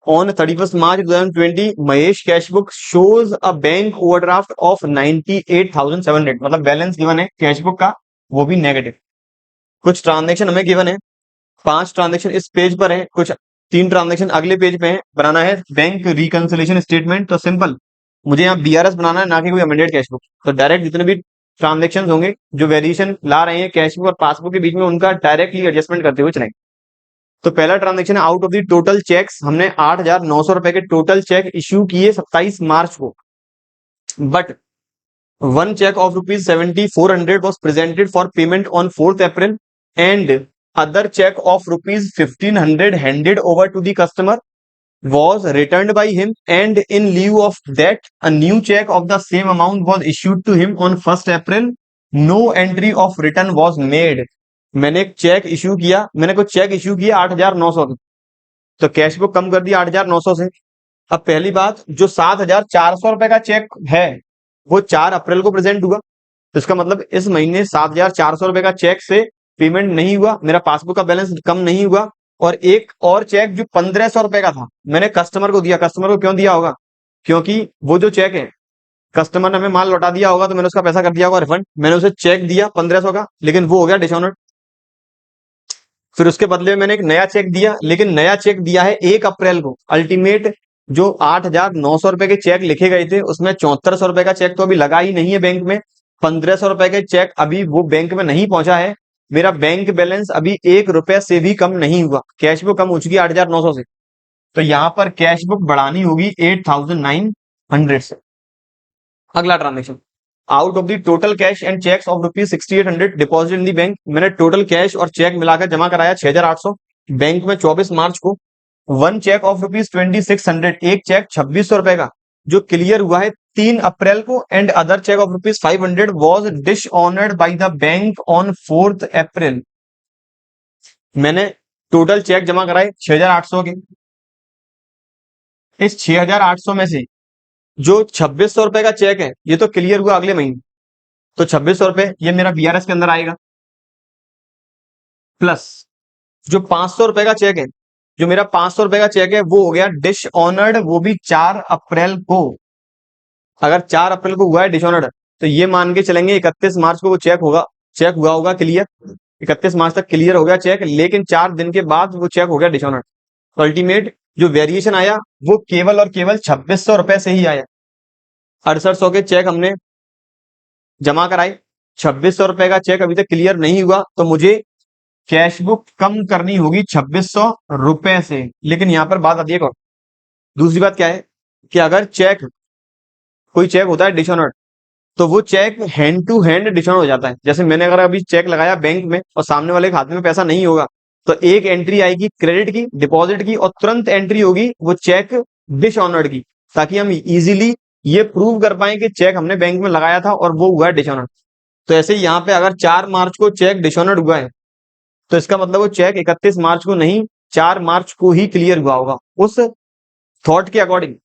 on 31 March 2020 Mahesh cash book shows a bank overdraft of 98,700, मतलब बैलेंस गिवन है कैश बुक का वो भी नेगेटिव। कुछ ट्रांजेक्शन हमें गिवन है, 5 ट्रांजेक्शन इस पेज पर है, कुछ 3 ट्रांजेक्शन अगले पेज पे है। बनाना है बैंक रिकंसिलेशन स्टेटमेंट, तो सिंपल मुझे यहाँ बीआरएस बनाना है, ना कि कोई अमेंडेड कैश बुक। तो डायरेक्ट जितने भी ट्रांजेक्शन होंगे जो वेरिएशन ला रहे हैं कैश बुक और पासबुक के बीच में, उनका डायरेक्टली एडजस्टमेंट करते हुए चलेंगे। तो पहला ट्रांजेक्शन है, out of the total cheques, हमने 8,900 रुपए के टोटल चेक इश्यू किए 27 मार्च को, but one check of rupees 7,400 was presented for payment on 4th April, and other check of rupees 1,500 handed over to the customer was returned by him, and in lieu of that a new check of the same amount was issued to him on 1st April. No entry of return was made. मैंने एक चेक इश्यू किया, मैंने कुछ चेक इश्यू किया 8,900 के, तो कैश बुक कम कर दिया 8,900 से। अब पहली बात, जो 7,400 रुपए का चेक है वो 4 अप्रैल को प्रेजेंट हुआ, तो इसका मतलब इस महीने 7,400 रुपए का चेक से पेमेंट नहीं हुआ, मेरा पासबुक का बैलेंस कम नहीं हुआ। और एक और चेक जो 1,500 रुपए का था मैंने कस्टमर को दिया। कस्टमर को क्यों दिया होगा, क्योंकि वो जो चेक है कस्टमर ने हमें माल लौटा दिया होगा, तो मैंने उसका पैसा कर दिया होगा रिफंड। मैंने उसे चेक दिया 1,500 का, लेकिन वो हो गया डिसऑनर्ड। फिर उसके बदले में मैंने एक नया चेक दिया, लेकिन नया चेक दिया है 1 अप्रैल को। अल्टीमेट जो 8,900 रुपए के चेक लिखे गए थे उसमें 7,400 रुपए का चेक तो अभी लगा ही नहीं है बैंक में, 1,500 रुपए के चेक अभी वो बैंक में नहीं पहुंचा है। मेरा बैंक बैलेंस अभी 1 रुपए से भी कम नहीं हुआ, कैश बुक कम हो चुकी है 8,900 से, तो यहां पर कैश बुक बढ़ानी होगी 8,900 से। अगला transaction, out of the total cash and cheques of rupees 6,800 deposit in the bank, मैंने टोटल कैश और चेक मिलाकर जमा कराया 6,800 बैंक में 24 मार्च को। वन चेक ऑफ रुपीज 2,600, एक चेक 2,600 रुपए का जो क्लियर हुआ है 3 अप्रैल को, and other cheque of rupees 500 was dishonoured by the bank on 4th April. मैंने टोटल चेक जमा कराए 6,800 के, इस 6,800 में से जो 2,600 रुपए का चेक है ये तो क्लियर हुआ अगले महीने, तो 2,600 रुपए ये मेरा बीआरएस के अंदर आएगा, प्लस जो 500 रुपए का चेक है, जो मेरा 500 रुपए का चेक है वो हो गया डिसऑनर्ड, वो भी 4 अप्रैल को। अगर 4 अप्रैल को हुआ है डिसऑनर्ड, तो ये मान के चलेंगे 31 मार्च को वो चेक होगा, चेक हुआ होगा क्लियर, 31 मार्च तक क्लियर हो गया चेक, लेकिन 4 दिन के बाद वो चेक हो गया डिसऑनर्ड। तो अल्टीमेट जो वेरिएशन आया वो केवल और केवल 2,600 रुपए से ही आया। 6,800 के चेक हमने जमा कराए, 2,600 रुपए का चेक अभी तक क्लियर नहीं हुआ, तो मुझे कैश बुक कम करनी होगी 2600 रुपए से। लेकिन यहां पर बात आती है, दूसरी बात क्या है कि अगर चेक, कोई चेक होता है डिसऑनर्ड, तो वो cheque hand to hand dishonour हो जाता है। जैसे मैंने अगर अभी चेक लगाया बैंक में और सामने वाले खाते में पैसा नहीं होगा, तो एक एंट्री आएगी क्रेडिट की, डिपॉजिट की, और तुरंत एंट्री होगी वो चेक डिसऑनर्ड की, ताकि हम इजीली ये प्रूव कर पाए कि चेक हमने बैंक में लगाया था और वो हुआ है डिसऑनर्ड। तो ऐसे ही यहाँ पे अगर 4 मार्च को चेक डिसऑनर्ड हुआ है, तो इसका मतलब वो चेक 31 मार्च को नहीं, 4 मार्च को ही क्लियर हुआ होगा। उस थॉट के अकॉर्डिंग,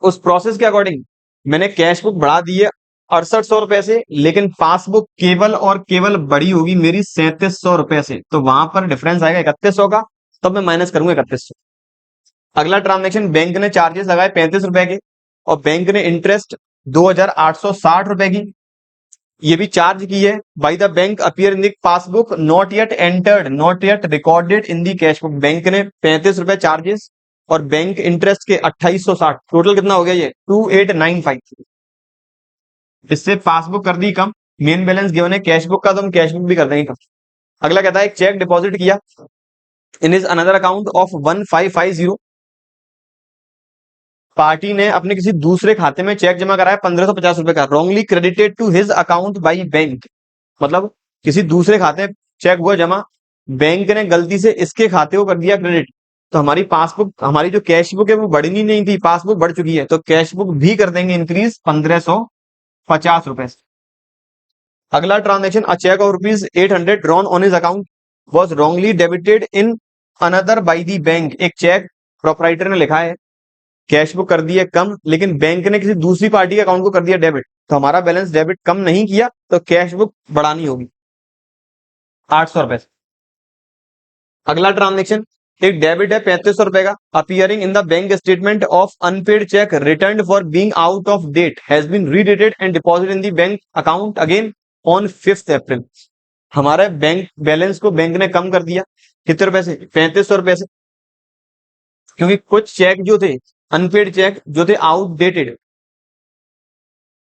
उस प्रोसेस के अकॉर्डिंग मैंने कैश बुक बढ़ा दी है 6800 रुपए से, लेकिन पासबुक केवल और केवल बड़ी होगी मेरी 3700 रुपए से। तो वहां पर डिफरेंस आएगा 3100 का, तब मैं माइनस करूंगा 3100। अगला ट्रांजेक्शन, बैंक ने चार्जेस लगाए 35 रुपए के, और बैंक ने इंटरेस्ट 2860 रुपए की ये भी चार्ज की है। By the bank appear in the passbook not yet entered, not yet recorded in the cash book. Bank ने 35 रुपए चार्जेस और बैंक इंटरेस्ट के 2860, टोटल कितना हो गया ये 2895। इससे पासबुक कर दी कम, मेन बैलेंस गिवन है कैश बुक का, तो हम कैश बुक भी कर देंगे कम। अगला कहता है एक चेक डिपॉजिट किया in his another account of 1550, party ने अपने किसी दूसरे खाते में चेक जमा कराया 1550 रुपए का, wrongly credited to his account by bank. मतलब किसी दूसरे खाते में चेक हुआ जमा, बैंक ने गलती से इसके खाते को कर दिया क्रेडिट, तो हमारी पासबुक, हमारी जो कैश बुक है वो बढ़नी नहीं थी, पासबुक बढ़ चुकी है, तो कैश बुक भी कर देंगे इंक्रीज 1550 रुपए से। अगला transaction, a cheque of ₹800 drawn on his account was wrongly debited in another by the bank. एक चेक प्रोपराइटर ने लिखा है, कैश बुक कर दी है कम, लेकिन बैंक ने किसी दूसरी पार्टी के अकाउंट को कर दिया डेबिट, तो हमारा बैलेंस डेबिट कम नहीं किया, तो कैश बुक बढ़ानी होगी 800 रुपए से। अगला ट्रांजेक्शन, एक डेबिट है 3500 रुपए का, appearing in the bank statement of unpaid cheque return for being out of date has been redated and deposit in the bank account again on 5 April. हमारे बैंक बैलेंस को बैंक ने कम कर दिया, कितने रुपए से, 3500 रुपए से, क्योंकि कुछ चेक जो थे, अनपेड चेक जो थे आउटडेटेड,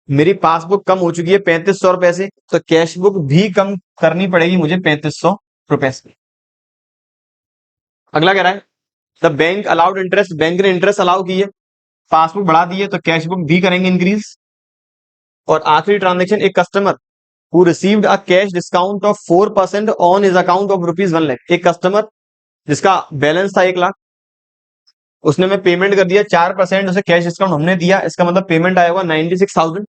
मेरी पासबुक कम हो चुकी है 3500 रुपए से, तो कैश बुक भी कम करनी पड़ेगी मुझे 3500 रुपए से। अगला कह रहा है the bank allowed interest, bank ने इंटरेस्ट अलाउ की है, पासबुक बढ़ा दी है, तो कैश बुक भी करेंगे इंक्रीज। और आखिरी ट्रांजेक्शन, एक customer who received a cash discount of 4% on his account of ₹1 lakh. एक कस्टमर जिसका बैलेंस था 1 लाख, उसने मैं पेमेंट कर दिया 4%, उसे कैश डिस्काउंट हमने दिया, इसका मतलब पेमेंट आया हुआ 96,000।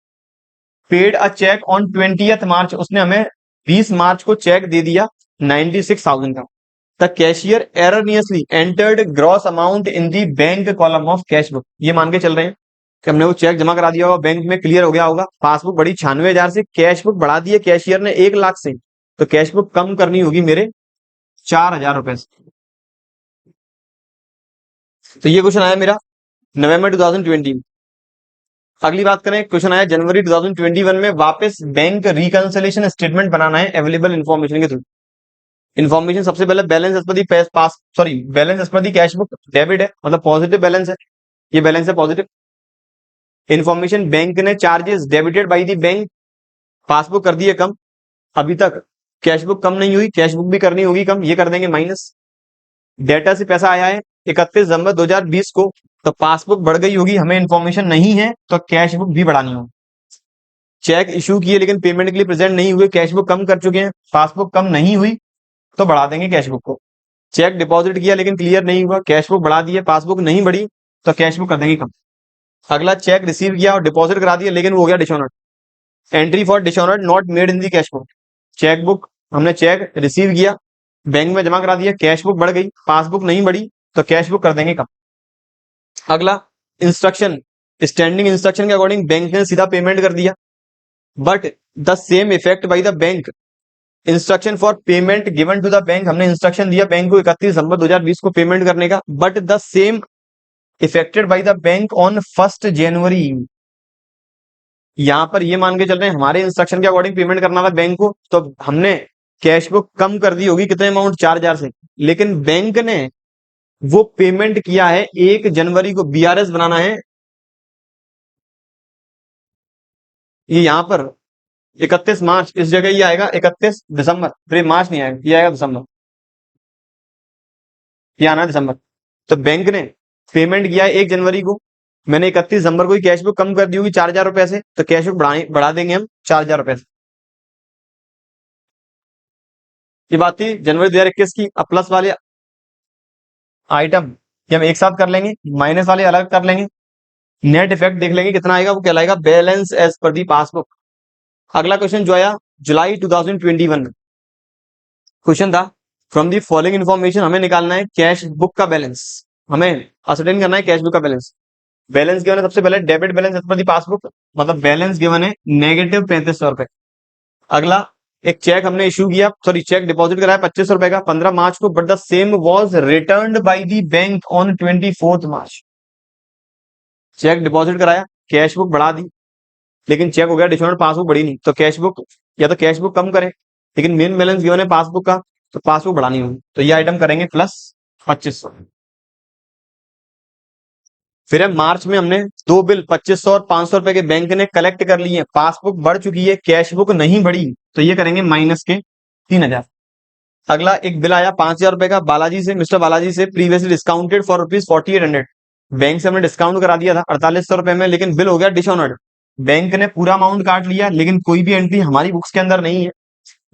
Paid a cheque on 20th March, उसने हमें 20 मार्च को चेक दे दिया 96,000 का। The cashier erroneously entered gross amount in the bank column of cash book. ये मान के चल रहे हैं कि हमने वो चेक जमा करा दिया होगा, बैंक में क्लियर हो गया होगा, पासबुक बढ़ी 96,000 से, कैश बुक बढ़ा दी है कैशियर ने 1 लाख से, तो कैश बुक कम करनी होगी मेरे 4,000 रुपए से। तो ये क्वेश्चन आया मेरा नवंबर 2020। अगली बात करें, क्वेश्चन आया जनवरी 2021 में, वापस बैंक रिकंसिलिएशन स्टेटमेंट बनाना है अवेलेबल इन्फॉर्मेशन के थ्रू। इन्फॉर्मेशन सबसे पहले बैलेंस एज पर दी पास, सॉरी बैलेंस एज पर दी कैश बुक डेबिट है, मतलब पॉजिटिव बैलेंस है, ये बैलेंस है पॉजिटिव। इन्फॉर्मेशन, बैंक ने charges debited by the bank, passbook कर दी है कम, अभी तक कैश बुक कम नहीं हुई, कैश बुक भी करनी होगी कम, ये कर देंगे माइनस। डेटा से पैसा आया है 31 दिसंबर 2020 को, तो पासबुक बढ़ गई होगी, हमें इन्फॉर्मेशन नहीं है, तो कैश बुक भी बढ़ानी होगी। चेक इशू किए लेकिन पेमेंट के लिए प्रेजेंट नहीं हुए, कैश बुक कम कर चुके हैं, पासबुक कम नहीं हुई, तो बढ़ा देंगे कैश बुक को। चेक डिपॉजिट किया लेकिन क्लियर नहीं हुआ, कैश बुक बढ़ा दिए, पासबुक नहीं बढ़ी, तो कैश बुक कर देंगे कम। अगला, चेक रिसीव किया और डिपॉजिट करा दिया लेकिन वो हो गया dishonoured, entry for dishonoured not made in the cash book. Cheque book, हमने चेक रिसीव किया, बैंक में जमा करा दिया, कैश बुक बढ़ गई, पासबुक नहीं बढ़ी, तो कैश बुक कर देंगे कम। अगला, इंस्ट्रक्शन, स्टैंडिंग इंस्ट्रक्शन के अकॉर्डिंग बैंक ने सीधा पेमेंट कर दिया, but the same effect by the bank, instruction for payment given to the bank, हमने इंस्ट्रक्शन दिया बैंक को 31 दिसंबर 2020 को पेमेंट करने का, but the same effected by the bank on 1 January. यहां पर ये मान के चल रहे हैं हमारे इंस्ट्रक्शन के अकॉर्डिंग पेमेंट करना था बैंक को, तो हमने कैश बुक कम कर दी होगी, कितने अमाउंट, 4,000 से, लेकिन बैंक ने वो पेमेंट किया है 1 जनवरी को, बीआरएस बनाना है। ये यहां पर 31 मार्च, इस जगह ये आएगा 31 दिसंबर, फिर मार्च नहीं आएगा, ये आएगा दिसंबर, ये आना दिसंबर। तो बैंक ने पेमेंट किया है 1 जनवरी को, मैंने 31 दिसंबर को ही कैश बुक कम कर दी होगी 4,000 रुपए से, तो कैश बुक बढ़ा देंगे हम 4,000 रुपए से। ये बात थी जनवरी 2021 की। अब प्लस वाले आइटम ये हम एक साथ कर लेंगे, माइनस वाले अलग कर लेंगे, नेट इफेक्ट देख लेंगे कितना आएगा, वो कहलाएगा बैलेंस एज पर दी पासबुक। अगला क्वेश्चन जो आया जुलाई 2021 में, क्वेश्चन था फ्रॉम दी फॉलोइंग इन्फॉर्मेशन, हमें निकालना है कैश बुक का बैलेंस, हमें असरटेन करना है कैश बुक का बैलेंस। बैलेंस गिवन है सबसे पहले डेबिट बैलेंस एज पर दी पासबुक, मतलब बैलेंस गिवन है -3500 रुपए। अगला एक चेक हमने इशू किया, सॉरी चेक डिपॉजिट कराया 2500 रुपए का 15 मार्च को, but the same was returned by the bank on 24 March. Cheque deposit कराया, कैश बुक बढ़ा दी, लेकिन चेक हो गया डिसऑनर्ड, पासबुक बढ़ी नहीं, तो कैश बुक या तो कैश बुक कम करें, लेकिन मेन बैलेंस गिवन है पासबुक का, तो पासबुक बढ़ानी होगी, तो ये आइटम करेंगे प्लस 2500। फिर है मार्च में हमने दो बिल 2500 और 500 रुपए के बैंक ने कलेक्ट कर लिए, पासबुक बढ़ चुकी है, कैश बुक नहीं बढ़ी, तो ये करेंगे माइनस के 3000। अगला एक बिल आया 5,000 रुपए का बालाजी से, मिस्टर बालाजी से, प्रीवियसली डिस्काउंटेड फॉर ₹4800, बैंक से हमने डिस्काउंट करा दिया था 4800 रुपए में, लेकिन बिल हो गया डिसऑनर्ड। बैंक ने पूरा अमाउंट काट लिया, लेकिन कोई भी एंट्री हमारी बुक्स के अंदर नहीं है,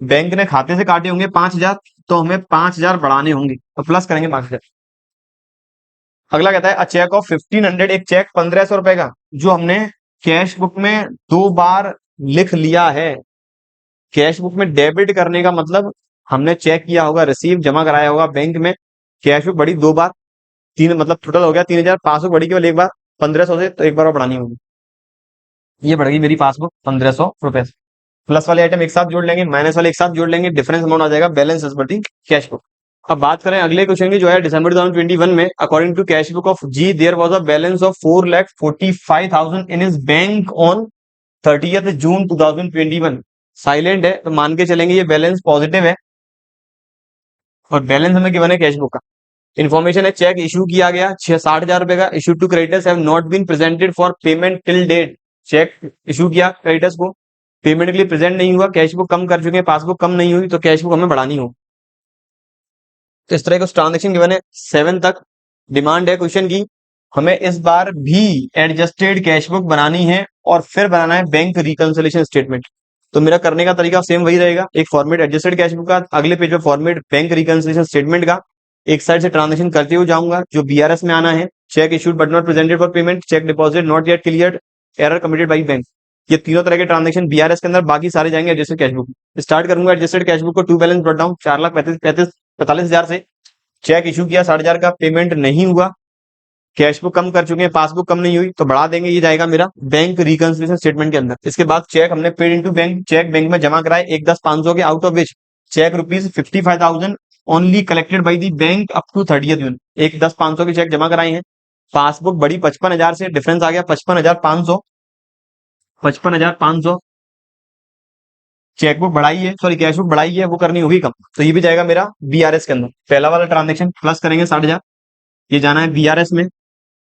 बैंक ने खाते से काटे होंगे 5,000, तो हमें 5,000 बढ़ाने होंगे, तो प्लस करेंगे 5,000। अगला कहता है अ चेक ऑफ 1500, एक चेक 1500 रुपए का जो हमने कैश बुक में 2 बार लिख लिया है। कैश बुक में डेबिट करने का मतलब हमने चेक किया होगा, रिसीव जमा कराया होगा बैंक में, कैश बुक बढ़ी 2 बार, तीन मतलब टोटल हो गया 3,000, पासबुक बढ़ी केवल एक बार 1500 से, तो एक बार और बढ़ानी होगी, ये बढ़ गई मेरी पासबुक 1500 रुपए से। प्लस वाले आइटम एक साथ जोड़ लेंगे, माइनस वाले एक साथ जोड़ लेंगे, डिफरेंस अमाउंट आ जाएगा बैलेंस एज पर दी कैश बुक। अब बात करें अगले क्वेश्चन की जो है दिसंबर 2021 में, according to cash book of G there was a balance of 4,45,000 in his bank on 30th June 2021। Silent है तो मान के चलेंगे ये बैलेंस पॉजिटिव है, और बैलेंस हमें गिवन है कैश बुक का। इन्फॉर्मेशन है चेक इशू किया गया 60,000 रुपए का, issue to creditors have not been presented for payment till date. Cheque issue किया क्रेडिटर्स को, पेमेंट के लिए प्रेजेंट नहीं हुआ, कैश बुक कम कर चुके हैं, पासबुक कम नहीं हुई, तो कैश बुक हमें बढ़ानी हो। तो इस तरह का ट्रांजेक्शन गिवन है 7 तक। डिमांड है क्वेश्चन की हमें इस बार भी एडजस्टेड कैश बुक बनानी है, और फिर बनाना है बैंक रिकंसिलिएशन स्टेटमेंट। तो मेरा करने का तरीका सेम वही रहेगा, एक फॉर्मेट एडजस्टेड कैश बुक का, अगले पेज पे फॉर्मेट बैंक रिकंसिलिएशन स्टेटमेंट का, एक साइड से ट्रांजेक्शन करते हुए जाऊंगा जो बीआरएस में आना है, cheque issued but not presented for payment, cheque deposit not yet cleared, error committed by bank. ये तीनों तरह के ट्रांजेक्शन बीआरएस के अंदर, बाकी सारे जाएंगे एडजस्टेड कैश बुक। स्टार्ट करूंगा एडजस्टेड कैश बुक को, टू बैलेंस ब्रॉट डाउन 4,45,000 से, चेक इशू किया 60,000 का, पेमेंट नहीं हुआ, कैश बुक कम कर चुके हैं, पासबुक कम नहीं हुई, तो बढ़ा देंगे, ये जाएगा मेरा बैंक रिकंसिलिएशन स्टेटमेंट के अंदर। इसके बाद चेक हमने paid into bank, cheque bank में जमा कराए 1,10,500 के, out of which cheque ₹55,000 only collected by the bank up to 30th June. 1,10,500 के चेक जमा कराए हैं, पासबुक बड़ी 55,000 से, डिफरेंस आ गया 55,500, 55,500। चेकबुक बढ़ाई है, सॉरी कैश बुक बढ़ाई है, वो करनी होगी कम, तो ये भी जाएगा मेरा बीआरएस के अंदर। पहला वाला ट्रांजेक्शन प्लस करेंगे 60,000, ये जाना है बीआरएस में।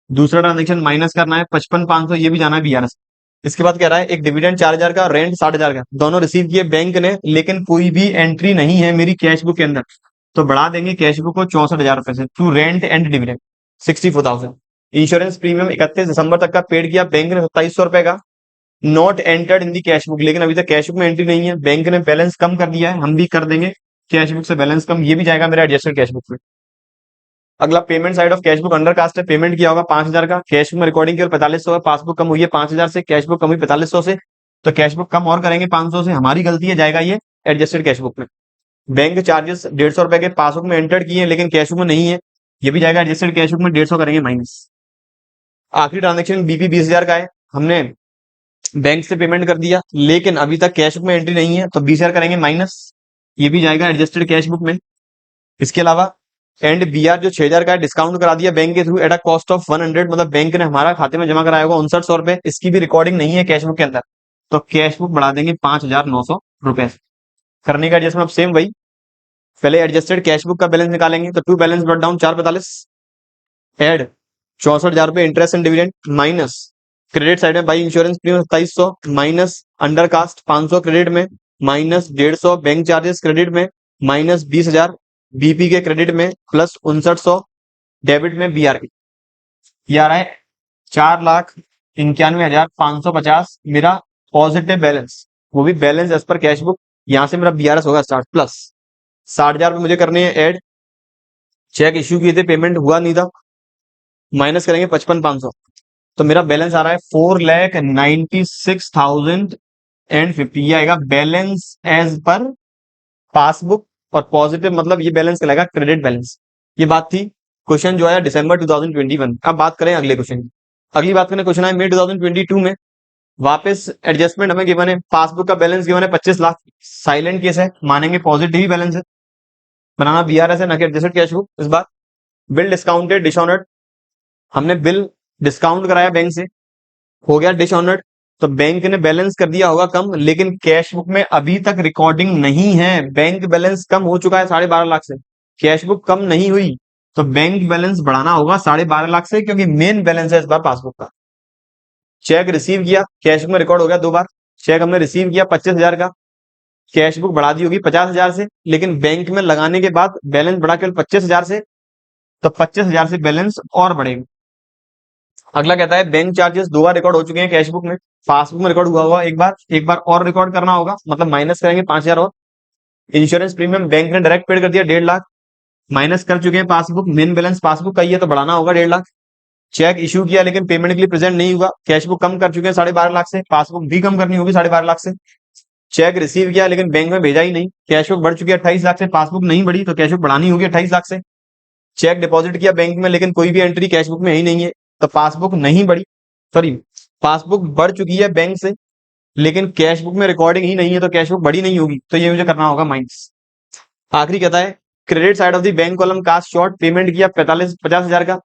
दूसरा ट्रांजेक्शन माइनस करना है 55,500, ये भी जाना है बीआरएस। इसके बाद कह रहा है एक डिविडेंड 4,000 का, रेंट 60,000 का, दोनों रिसीव किए बैंक ने, लेकिन कोई भी एंट्री नहीं है मेरी कैश बुक के अंदर, तो बढ़ा देंगे कैश बुक को 64,000 रुपए से, to rent and dividend 64,000। Insurance premium 31 दिसंबर तक का पेड किया बैंक ने 2700 रुपए का, not entered in the cash book, लेकिन अभी तक कैश बुक में एंट्री नहीं है, बैंक ने बैलेंस कम कर दिया है, हम भी कर देंगे कैश बुक से बैलेंस कम, ये भी जाएगा मेरा एडजस्टेड कैश बुक में। अगला payment side of cash book under cast है, पेमेंट किया होगा 5,000 का, कैश बुक में रिकॉर्डिंग केवल 4500 है, पासबुक कम हुई है 5,000 से, कैश बुक कम हुई 4500 से, तो कैश बुक कम और करेंगे 500 से, हमारी गलती है, जाएगा ये एडजस्टेड कैश बुक में। बैंक चार्जेस 150 रुपए के पासबुक में एंटर्ड किए, लेकिन कैश बुक में नहीं है, ये भी जाएगा एडजस्टेड कैश बुक में, 150 करेंगे माइनस। आखिरी ट्रांजेक्शन बीपी 20,000 का है, हमने बैंक से पेमेंट कर दिया, लेकिन अभी तक कैश बुक में एंट्री नहीं है, तो 20,000 करेंगे माइनस, ये भी जाएगा एडजस्टेड कैश बुक में। इसके अलावा एंड बीआर जो 6,000 का है, डिस्काउंट करा दिया बैंक के through at a cost of 100, मतलब बैंक ने हमारा खाते में जमा कराया होगा 5900 रुपए, इसकी भी रिकॉर्डिंग नहीं है कैश बुक के अंदर, तो कैश बुक बढ़ा देंगे 5,900 रुपए। करने का एडजस्टमेंट सेम वही, पहले एडजस्टेड कैश बुक का बैलेंस निकालेंगे, तो to balance brought down 445, add 64,000 रुपए interest and dividend, minus credit side में by insurance premium 2700 minus undercast 500 credit में, माइनस 150 बैंक चार्जेस क्रेडिट में, माइनस 20,000 बीपी के क्रेडिट में, प्लस 5900 डेबिट में बीआरपी। ये आ रहा है 4,91,550 मेरा पॉजिटिव बैलेंस, वो भी balance as per cash book. यहां से मेरा बीआरएस होगा स्टार्ट, प्लस 60,000 मुझे करने हैं ऐड, चेक इश्यू किए थे, पेमेंट हुआ नहीं था, माइनस करेंगे 55,500, तो मेरा बैलेंस आ रहा है 4,96,050 आएगा बैलेंस एज पर पासबुक। और पॉजिटिव मतलब ये बैलेंस कहलाएगा क्रेडिट बैलेंस। ये बात थी क्वेश्चन जो आया दिसंबर 2021। अब बात करें अगले क्वेश्चन की। अगली बात करें क्वेश्चन आया मई 2022 में, वापस एडजस्टमेंट हमें गिवन है, पासबुक का बैलेंस गिवन है 25 लाख, साइलेंट केस है, मानेंगे पॉजिटिव ही बैलेंस है, बनाना बीआरएस है ना कि एडजस्टेड कैश बुक। इस बार बिल डिस्काउंटेड डिसऑनर्ड, हमने बिल डिस्काउंट कराया बैंक से, हो गया डिसऑनर्ड, तो बैंक ने बैलेंस कर दिया होगा कम, लेकिन कैश बुक में अभी तक रिकॉर्डिंग नहीं है। बैंक बैलेंस कम हो चुका है 12.5 लाख से, कैश बुक कम नहीं हुई, तो बैंक बैलेंस बढ़ाना होगा 12.5 लाख से, क्योंकि मेन बैलेंस है इस बार पासबुक का। चेक रिसीव किया, कैश बुक में रिकॉर्ड हो गया 2 बार, चेक हमने रिसीव किया 25,000 का, कैश बुक बढ़ा दी होगी 50,000 से, लेकिन बैंक में लगाने के बाद बैलेंस बढ़ा केवल 25,000 से, तो 25,000 से बैलेंस और बढ़ेगा। अगला कहता है बैंक चार्जेस 2 बार रिकॉर्ड हो चुके हैं कैश बुक में, पासबुक में रिकॉर्ड हुआ होगा एक बार और रिकॉर्ड करना होगा, मतलब माइनस करेंगे 5,000 और। इंश्योरेंस प्रीमियम बैंक ने डायरेक्ट पेड कर दिया 1.5 लाख, माइनस कर चुके हैं पासबुक, मेन बैलेंस पासबुक का ही है तो बढ़ाना होगा 1.5 लाख। चेक इशू किया लेकिन पेमेंट के लिए प्रेजेंट नहीं हुआ, कैश बुक कम कर चुके हैं 12.5 लाख से, पासबुक भी कम करनी होगी 12.5 लाख से। चेक रिसीव किया लेकिन बैंक में भेजा ही नहीं, कैश बुक बढ़ चुकी है 28 लाख से, पासबुक नहीं बढ़ी तो कैश बुक बढ़ानी होगी 28 लाख से। चेक डिपॉजिट किया बैंक में लेकिन कोई भी एंट्री कैश बुक में ही नहीं है, तो पासबुक नहीं बढ़ी, सॉरी पासबुक बढ़ चुकी है बैंक से, लेकिन कैश बुक में रिकॉर्डिंग ही नहीं है, तो कैश बुक बड़ी नहीं होगी, तो ये मुझे करना होगा माइनस। आखिरी कहता है credit side of the bank column cast short, payment किया 50,000 का,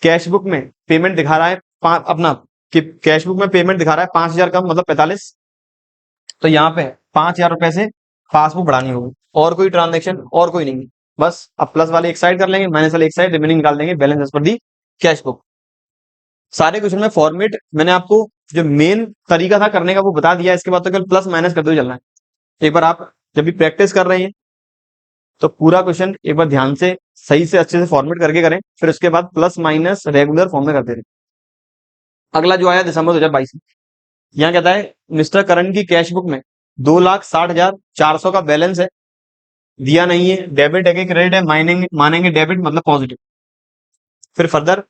कैश बुक में पेमेंट दिखा रहा है अपना कि कैश बुक में पेमेंट दिखा रहा है 5,000 कम मतलब 45, तो यहाँ पे 5,000 रुपए से पासबुक बढ़ानी होगी, और कोई ट्रांजेक्शन और कोई नहीं, बस अब प्लस वाले एक साइड कर लेंगे, माइनस वाले एक साइड, रिमेनिंग निकाल देंगे बैलेंस एज पर दी कैश बुक। सारे क्वेश्चन में फॉर्मेट मैंने आपको जो मेन तरीका था करने का वो बता दिया, इसके बाद तो केवल प्लस माइनस करते हुए चलना है। एक बार आप जब भी प्रैक्टिस कर रहे हैं तो पूरा क्वेश्चन एक बार ध्यान से सही से अच्छे से फॉर्मेट करके करें, फिर उसके बाद प्लस माइनस रेगुलर फॉर्म में करते रहे। अगला जो आया दिसंबर 2022 में, यहाँ कहता है मिस्टर करण की कैश बुक में 2,60,400 का बैलेंस है, दिया नहीं है, डेबिट है कि क्रेडिट है, मानेंगे डेबिट मतलब पॉजिटिव। फिर फर्दर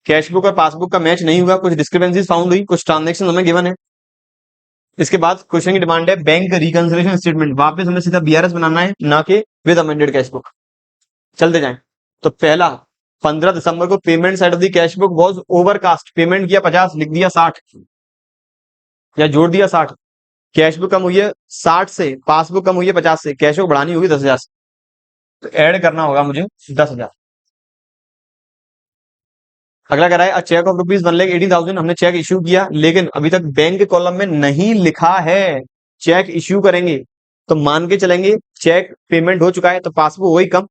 कैश बुक और पासबुक का मैच नहीं हुआ, कुछ डिस्क्रिपेंसीज फाउंड हुई, कुछ ट्रांजेक्शन हमें गिवन है। इसके बाद क्वेश्चन की डिमांड है बैंक रिकंसिलिएशन स्टेटमेंट, वापस हमें सीधा बीआरएस बनाना है ना कि विद अमेंडेड कैश बुक। चलते जाएं, तो पहला 15 दिसंबर को payment side of the cash book was overcast, payment किया 50, लिख दिया 60 या जोड़ दिया 60, कैश बुक कम हुई है 60 से, पासबुक कम हुई है 50 से, कैश बुक बढ़ानी होगी 10,000 से, तो ऐड करना होगा मुझे 10,000। अगला कह रहा है चेक ऑफ ₹1,18,000, हमने चेक इश्यू किया लेकिन अभी तक बैंक कॉलम में नहीं लिखा है, चेक इश्यू करेंगे तो मान के चलेंगे चेक पेमेंट हो चुका है, तो पासबुक वही कम,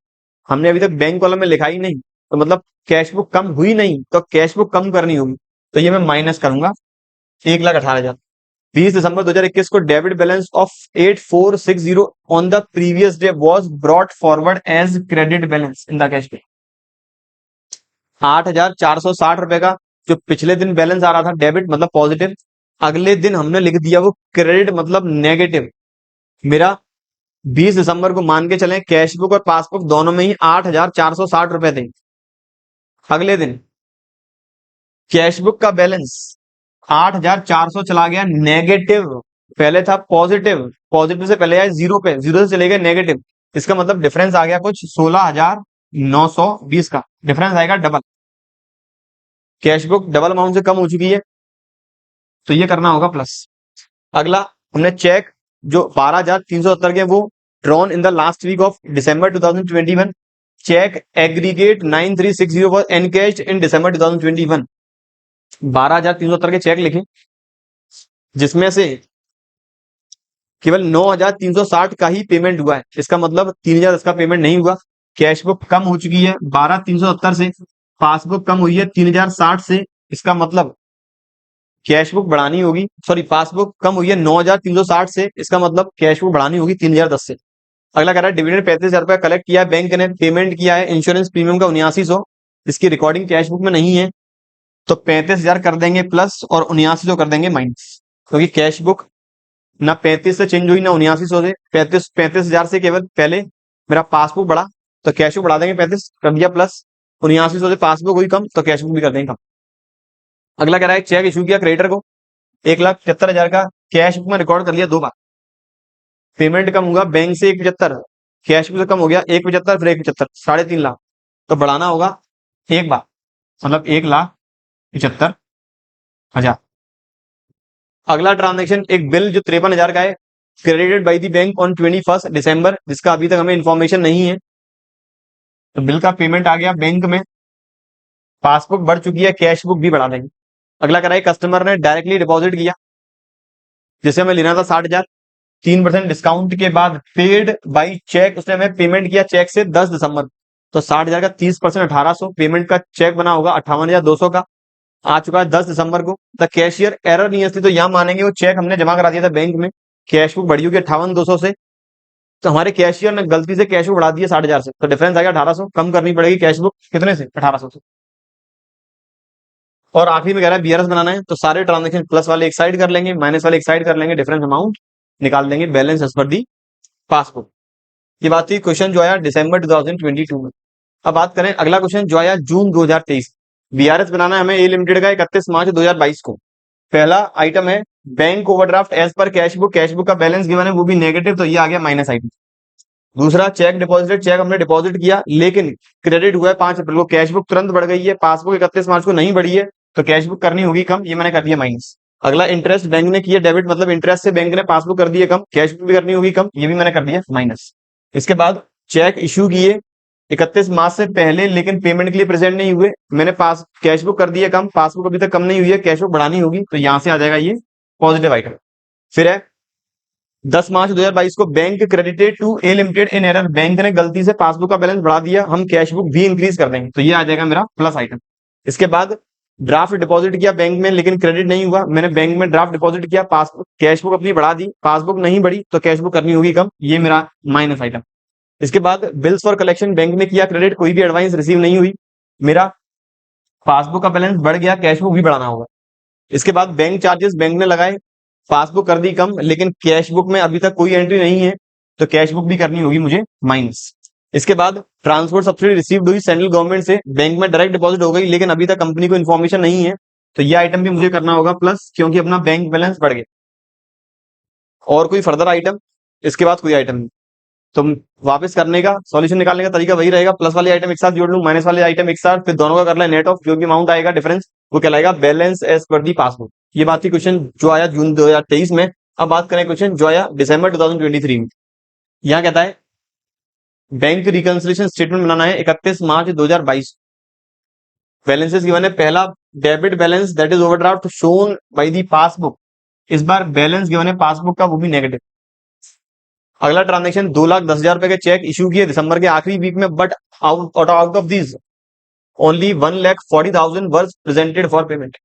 हमने अभी तक बैंक कॉलम में लिखा ही नहीं, तो मतलब कैश बुक कम हुई नहीं, तो कैश बुक कम करनी होगी, तो ये मैं माइनस करूंगा 1,18,000। 20 दिसंबर 2021 को debit balance of 8460 on the previous day was brought forward as credit balance in the cash pay. 8,460 रुपए का जो पिछले दिन बैलेंस आ रहा था डेबिट मतलब पॉजिटिव, अगले दिन हमने लिख दिया वो क्रेडिट मतलब नेगेटिव। मेरा 20 दिसंबर को मान के चलें कैश बुक और पासबुक दोनों में ही 8,460 रुपए थे। अगले दिन कैश बुक का बैलेंस 8,400 चला गया नेगेटिव, पहले था पॉजिटिव, पॉजिटिव से पहले आया जीरो पे, जीरो से चले गए नेगेटिव, इसका मतलब डिफरेंस आ गया कुछ 16,920 का डिफरेंस आएगा double, cash book double amount से कम हो चुकी है, तो ये करना होगा प्लस। अगला हमने चेक जो 12,370 के वो drawn in the last week of December 2021, cheque aggregate 9360 was encashed in December 2021। 12,370 के चेक लिखे जिसमें से केवल 9,360 का ही पेमेंट हुआ है, इसका मतलब 3,000 का पेमेंट नहीं हुआ, कैश बुक कम हो चुकी है 12,370 से, पासबुक कम हुई है 3,060 से, इसका मतलब कैश बुक बढ़ानी होगी, सॉरी पासबुक कम हुई है 9,360 से, इसका मतलब कैश बुक बढ़ानी होगी 3,010 से। अगला कह रहा है डिविडेंड 35,000 रुपया कलेक्ट किया है बैंक ने, पेमेंट किया है इंश्योरेंस प्रीमियम का 7900, इसकी रिकॉर्डिंग कैश बुक में नहीं है, तो 35,000 कर देंगे प्लस और 7900 कर देंगे माइनस, क्योंकि कैश बुक ना 35 से चेंज हुई ना 7900 से, 35,000 से केवल पहले मेरा पासबुक बढ़ा तो कैश बुक बढ़ा देंगे 35 कर दिया प्लस, 7900 से पासबुक हुई कम तो कैश बुक भी कर देंगे कम। अगला कह रहा है चेक इशू किया क्रेडिटर को 1,75,000 का, कैश बुक में रिकॉर्ड कर लिया 2 बार, पेमेंट कम हुआ बैंक से 1,75, कैश बुक से कम हो गया 1,75 फिर 1,75, 3.5 लाख, तो बढ़ाना होगा एक बार, मतलब 1,75,000। अगला ट्रांजेक्शन एक बिल जो 53,000 का है, credited by the bank on 21 दिसंबर, जिसका अभी तक हमें इंफॉर्मेशन नहीं है, तो बिल का पेमेंट आ गया बैंक में, पासबुक बढ़ चुकी है, कैश बुक भी बढ़ा देंगे। अगला कराए कस्टमर ने डायरेक्टली डिपॉजिट किया, जिसे हमें लेना था 60,000, 3% डिस्काउंट के बाद पेड बाई चेक, उसने हमें पेमेंट किया चेक से 10 दिसंबर, तो 60,000 का 30% 1,800, पेमेंट का चेक बना होगा 58,200 का, आ चुका है 10 दिसंबर को। द कैशियर एरर नहीं थी तो यहां मानेंगे वो चेक हमने जमा करा दिया था बैंक में, कैश बुक बढ़ी होगी 58,200 से, तो हमारे कैशियर ने गलती से कैश बुक बढ़ा दिया 60,000 से, तो डिफरेंस आ गया 1,800, कम करनी पड़ेगी कैश बुक कितने से 1,800 से। और आखिरी में कह रहा है बीआरएस बनाना है, तो सारे ट्रांजेक्शन प्लस वाले एक साइड कर लेंगे, माइनस वाले एक साइड कर लेंगे, डिफरेंस अमाउंट निकाल देंगे, बैलेंस एज पर दी पासबुक। ये बात थी क्वेश्चन जो आया दिसंबर 2022 में। अब बात करें अगला क्वेश्चन जो आया जून 2023, बीआरएस बनाना है हमें ए लिमिटेड का 31 मार्च 2022 को। पहला आइटम है bank overdraft as per cash book का बैलेंस गिवन है वो भी नेगेटिव, तो ये आ गया माइनस आइटम। दूसरा चेक डिपॉजिटेड, चेक हमने डिपॉजिट किया लेकिन क्रेडिट हुआ है 5 अप्रैल को, कैश बुक तुरंत बढ़ गई है, पासबुक 31 मार्च को नहीं बढ़ी है, तो कैश बुक करनी होगी कम, ये मैंने कर दिया माइनस। अगला इंटरेस्ट बैंक ने किया डेबिट, मतलब इंटरेस्ट से बैंक ने पासबुक कर दिया कम, कैश बुक भी करनी होगी कम, ये भी मैंने कर दिया माइनस। इसके बाद चेक इशू किए 31 मार्च से पहले लेकिन पेमेंट के लिए प्रेजेंट नहीं हुए, मैंने पास कैश बुक कर दिया कम, पासबुक अभी तक कम नहीं हुई है, कैश बुक बढ़ानी होगी, तो यहां से आ जाएगा ये पॉजिटिव आइटम। फिर है 10 मार्च 2022 को bank credited to A limited in error, bank ने गलती से पासबुक का बैलेंस बढ़ा दिया, हम कैश बुक भी इंक्रीज कर देंगे, तो ये आ जाएगा मेरा प्लस आइटम। इसके बाद ड्राफ्ट डिपॉजिट किया बैंक में लेकिन क्रेडिट नहीं हुआ, मैंने बैंक में ड्राफ्ट डिपॉजिट किया, पासबुक कैश बुक अपनी बढ़ा दी, पासबुक नहीं बढ़ी तो कैश बुक करनी होगी कम, ये मेरा माइनस आइटम। इसके बाद बिल्स फॉर कलेक्शन बैंक ने किया क्रेडिट, कोई भी एडवांस रिसीव नहीं हुई, मेरा पासबुक का बैलेंस बढ़ गया, कैश बुक भी बढ़ाना होगा। इसके बाद बैंक चार्जेस बैंक ने लगाए, पासबुक कर दी कम लेकिन कैश बुक में अभी तक कोई एंट्री नहीं है, तो कैश बुक भी करनी होगी मुझे माइनस। इसके बाद ट्रांसपोर्ट सब्सिडी रिसीव्ड हुई सेंट्रल गवर्नमेंट से, बैंक में डायरेक्ट डिपॉजिट हो गई लेकिन अभी तक कंपनी को इन्फॉर्मेशन नहीं है, तो ये आइटम भी मुझे करना होगा प्लस, क्योंकि अपना बैंक बैलेंस बढ़ गया। और कोई फर्दर आइटम इसके बाद कोई आइटम नहीं, तो वापस करने का सॉल्यूशन निकालने का तरीका वही रहेगा, प्लस वाले आइटम एक साथ जोड़ लूं, माइनस वाले आइटम एक साथ, फिर दोनों का कर ले नेट ऑफ, जो भी अमाउंट आएगा डिफरेंस वो कहलाएगा बैलेंस एज पर दी पासबुक। ये बात थी क्वेश्चन जो आया जून 2023 में। अब बात करें क्वेश्चन जो आया दिसंबर 2023 में। यहाँ कहता है बैंक रिकंसिलिएशन स्टेटमेंट बनाना है 31 मार्च 2022, बैलेंसेस गिवन है, पहला debit balance that is overdraft shown by the passbook, इस बार बैलेंस गिवन है पासबुक का वो भी नेगेटिव। अगला ट्रांजेक्शन 2,10,000 रुपए के चेक इशू किए दिसंबर के आखिरी वीक में, but out of these only 1,40,000 were presented for payment.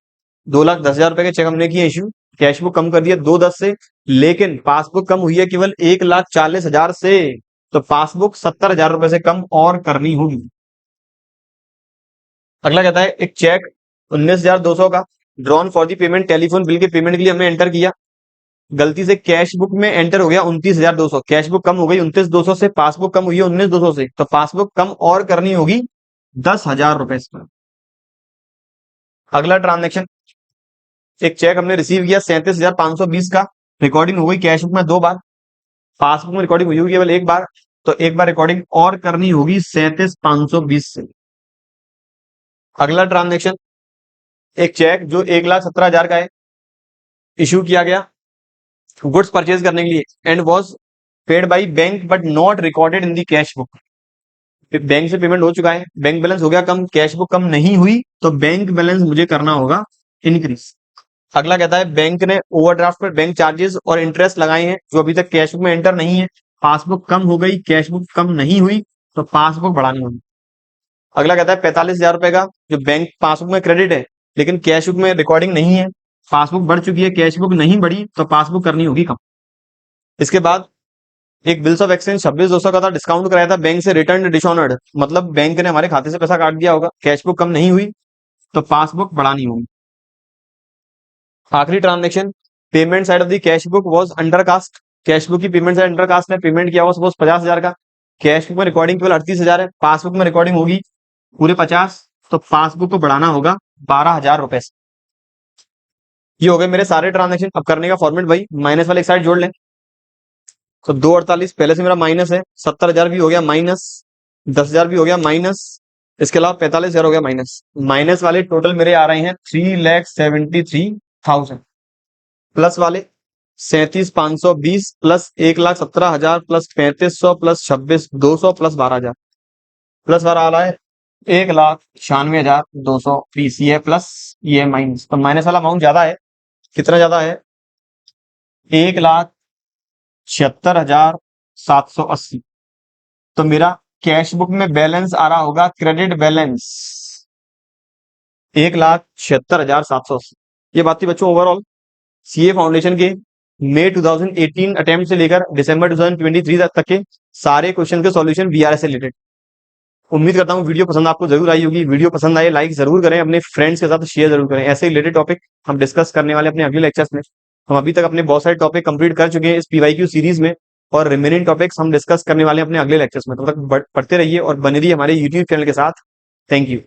2,10,000 रुपए के चेक हमने किए इशू, कैश बुक कम कर दिया 2,10 से, लेकिन पासबुक कम हुई है केवल 1,40,000 से, तो पासबुक 70,000 रुपए से कम और करनी होगी। अगला कहता है एक चेक 19,200 का drawn for the payment, telephone bill के पेमेंट के लिए हमने एंटर किया, गलती से कैश बुक में एंटर हो गया 29,200, कैश बुक कम हो गई 29,200 से, पासबुक कम हुई है 19,200 से, तो पासबुक कम और करनी होगी 10,000 रुपए पर। अगला ट्रांजेक्शन एक चेक हमने रिसीव किया 37,520 का, रिकॉर्डिंग हो गई कैश बुक में 2 बार, पासबुक में रिकॉर्डिंग हुई होगी केवल 1 बार, तो 1 बार रिकॉर्डिंग और करनी होगी 37,520 से। अगला ट्रांजेक्शन एक चेक जो 1,17,000 का है, इश्यू किया गया गुड्स परचेज करने के लिए, and was paid by bank but not recorded in the cash book, bank से पेमेंट हो चुका है, बैंक बैलेंस हो गया कम, कैश बुक कम नहीं हुई, तो बैंक बैलेंस मुझे करना होगा इंक्रीज। अगला कहता है बैंक ने ओवरड्राफ्ट पर बैंक चार्जेस और इंटरेस्ट लगाए हैं जो अभी तक कैश बुक में एंटर नहीं है, पासबुक कम हो गई, कैश बुक कम नहीं हुई, तो पासबुक बढ़ानी होगी। अगला कहता है 45,000 रुपए का जो बैंक पासबुक में क्रेडिट है लेकिन कैश बुक में रिकॉर्डिंग नहीं है, पासबुक बढ़ चुकी है, कैश बुक नहीं बढ़ी, तो पासबुक करनी होगी कम। इसके बाद एक बिल्स ऑफ एक्सचेंज 26,200 का था, डिस्काउंट कराया था बैंक से, रिटर्न डिसऑनर्ड, मतलब बैंक ने हमारे खाते से पैसा काट दिया होगा, कैश बुक कम नहीं हुई, तो पासबुक बढ़ानी होगी। आखिरी transaction, payment side of the cash book was under cast, cash book की पेमेंट साइड अंडर कास्ट ने पेमेंट किया हुआ सपोज 50,000 का, कैश बुक में रिकॉर्डिंग केवल 38,000 है, पासबुक में रिकॉर्डिंग होगी पूरे 50, तो पासबुक को बढ़ाना होगा 12,000 रुपए से। ये हो गए मेरे सारे ट्रांजेक्शन। अब करने का फॉर्मेट भाई, माइनस वाले एक साइड जोड़ लें, तो 248 पहले से मेरा माइनस है, 70,000 भी हो गया माइनस, 10,000 भी हो गया माइनस, इसके अलावा 45,000 हो गया माइनस। माइनस वाले टोटल मेरे आ रहे हैं 3,73,000, प्लस वाले 37,520 plus 1,17,000 plus 3,500 plus 26,200 plus 12,000, plus वाला आ रहा है 1,96,220, ये प्लस ये माइनस, तो माइनस वाला अमाउंट ज्यादा है। कितना ज्यादा है? 1,76,780। तो मेरा कैश बुक में बैलेंस आ रहा होगा, क्रेडिट बैलेंस 1,76,780। ये बात थी बच्चों ओवरऑल सीए फाउंडेशन के मई 2018 अटेम्प्ट से लेकर दिसंबर 2023 तक के सारे क्वेश्चन के सॉल्यूशन वीआरएस से रिलेटेड। उम्मीद करता हूँ वीडियो पसंद आपको जरूर आई होगी। वीडियो पसंद आए लाइक जरूर करें, अपने फ्रेंड्स के साथ शेयर जरूर करें। ऐसे रिलेटेड टॉपिक हम डिस्कस करने वाले अपने अगले लेक्चर्स में। हम अभी तक अपने बहुत सारे टॉपिक कंप्लीट कर चुके हैं इस पीवाईक्यू सीरीज में, और रिमेनिंग टॉपिक्स हम डिस्कस करने वाले हैं अपने अगले लेक्चर्स में। तब तक पढ़ते रहिए और बने रहिए हमारे यूट्यूब चैनल के साथ। Thank you.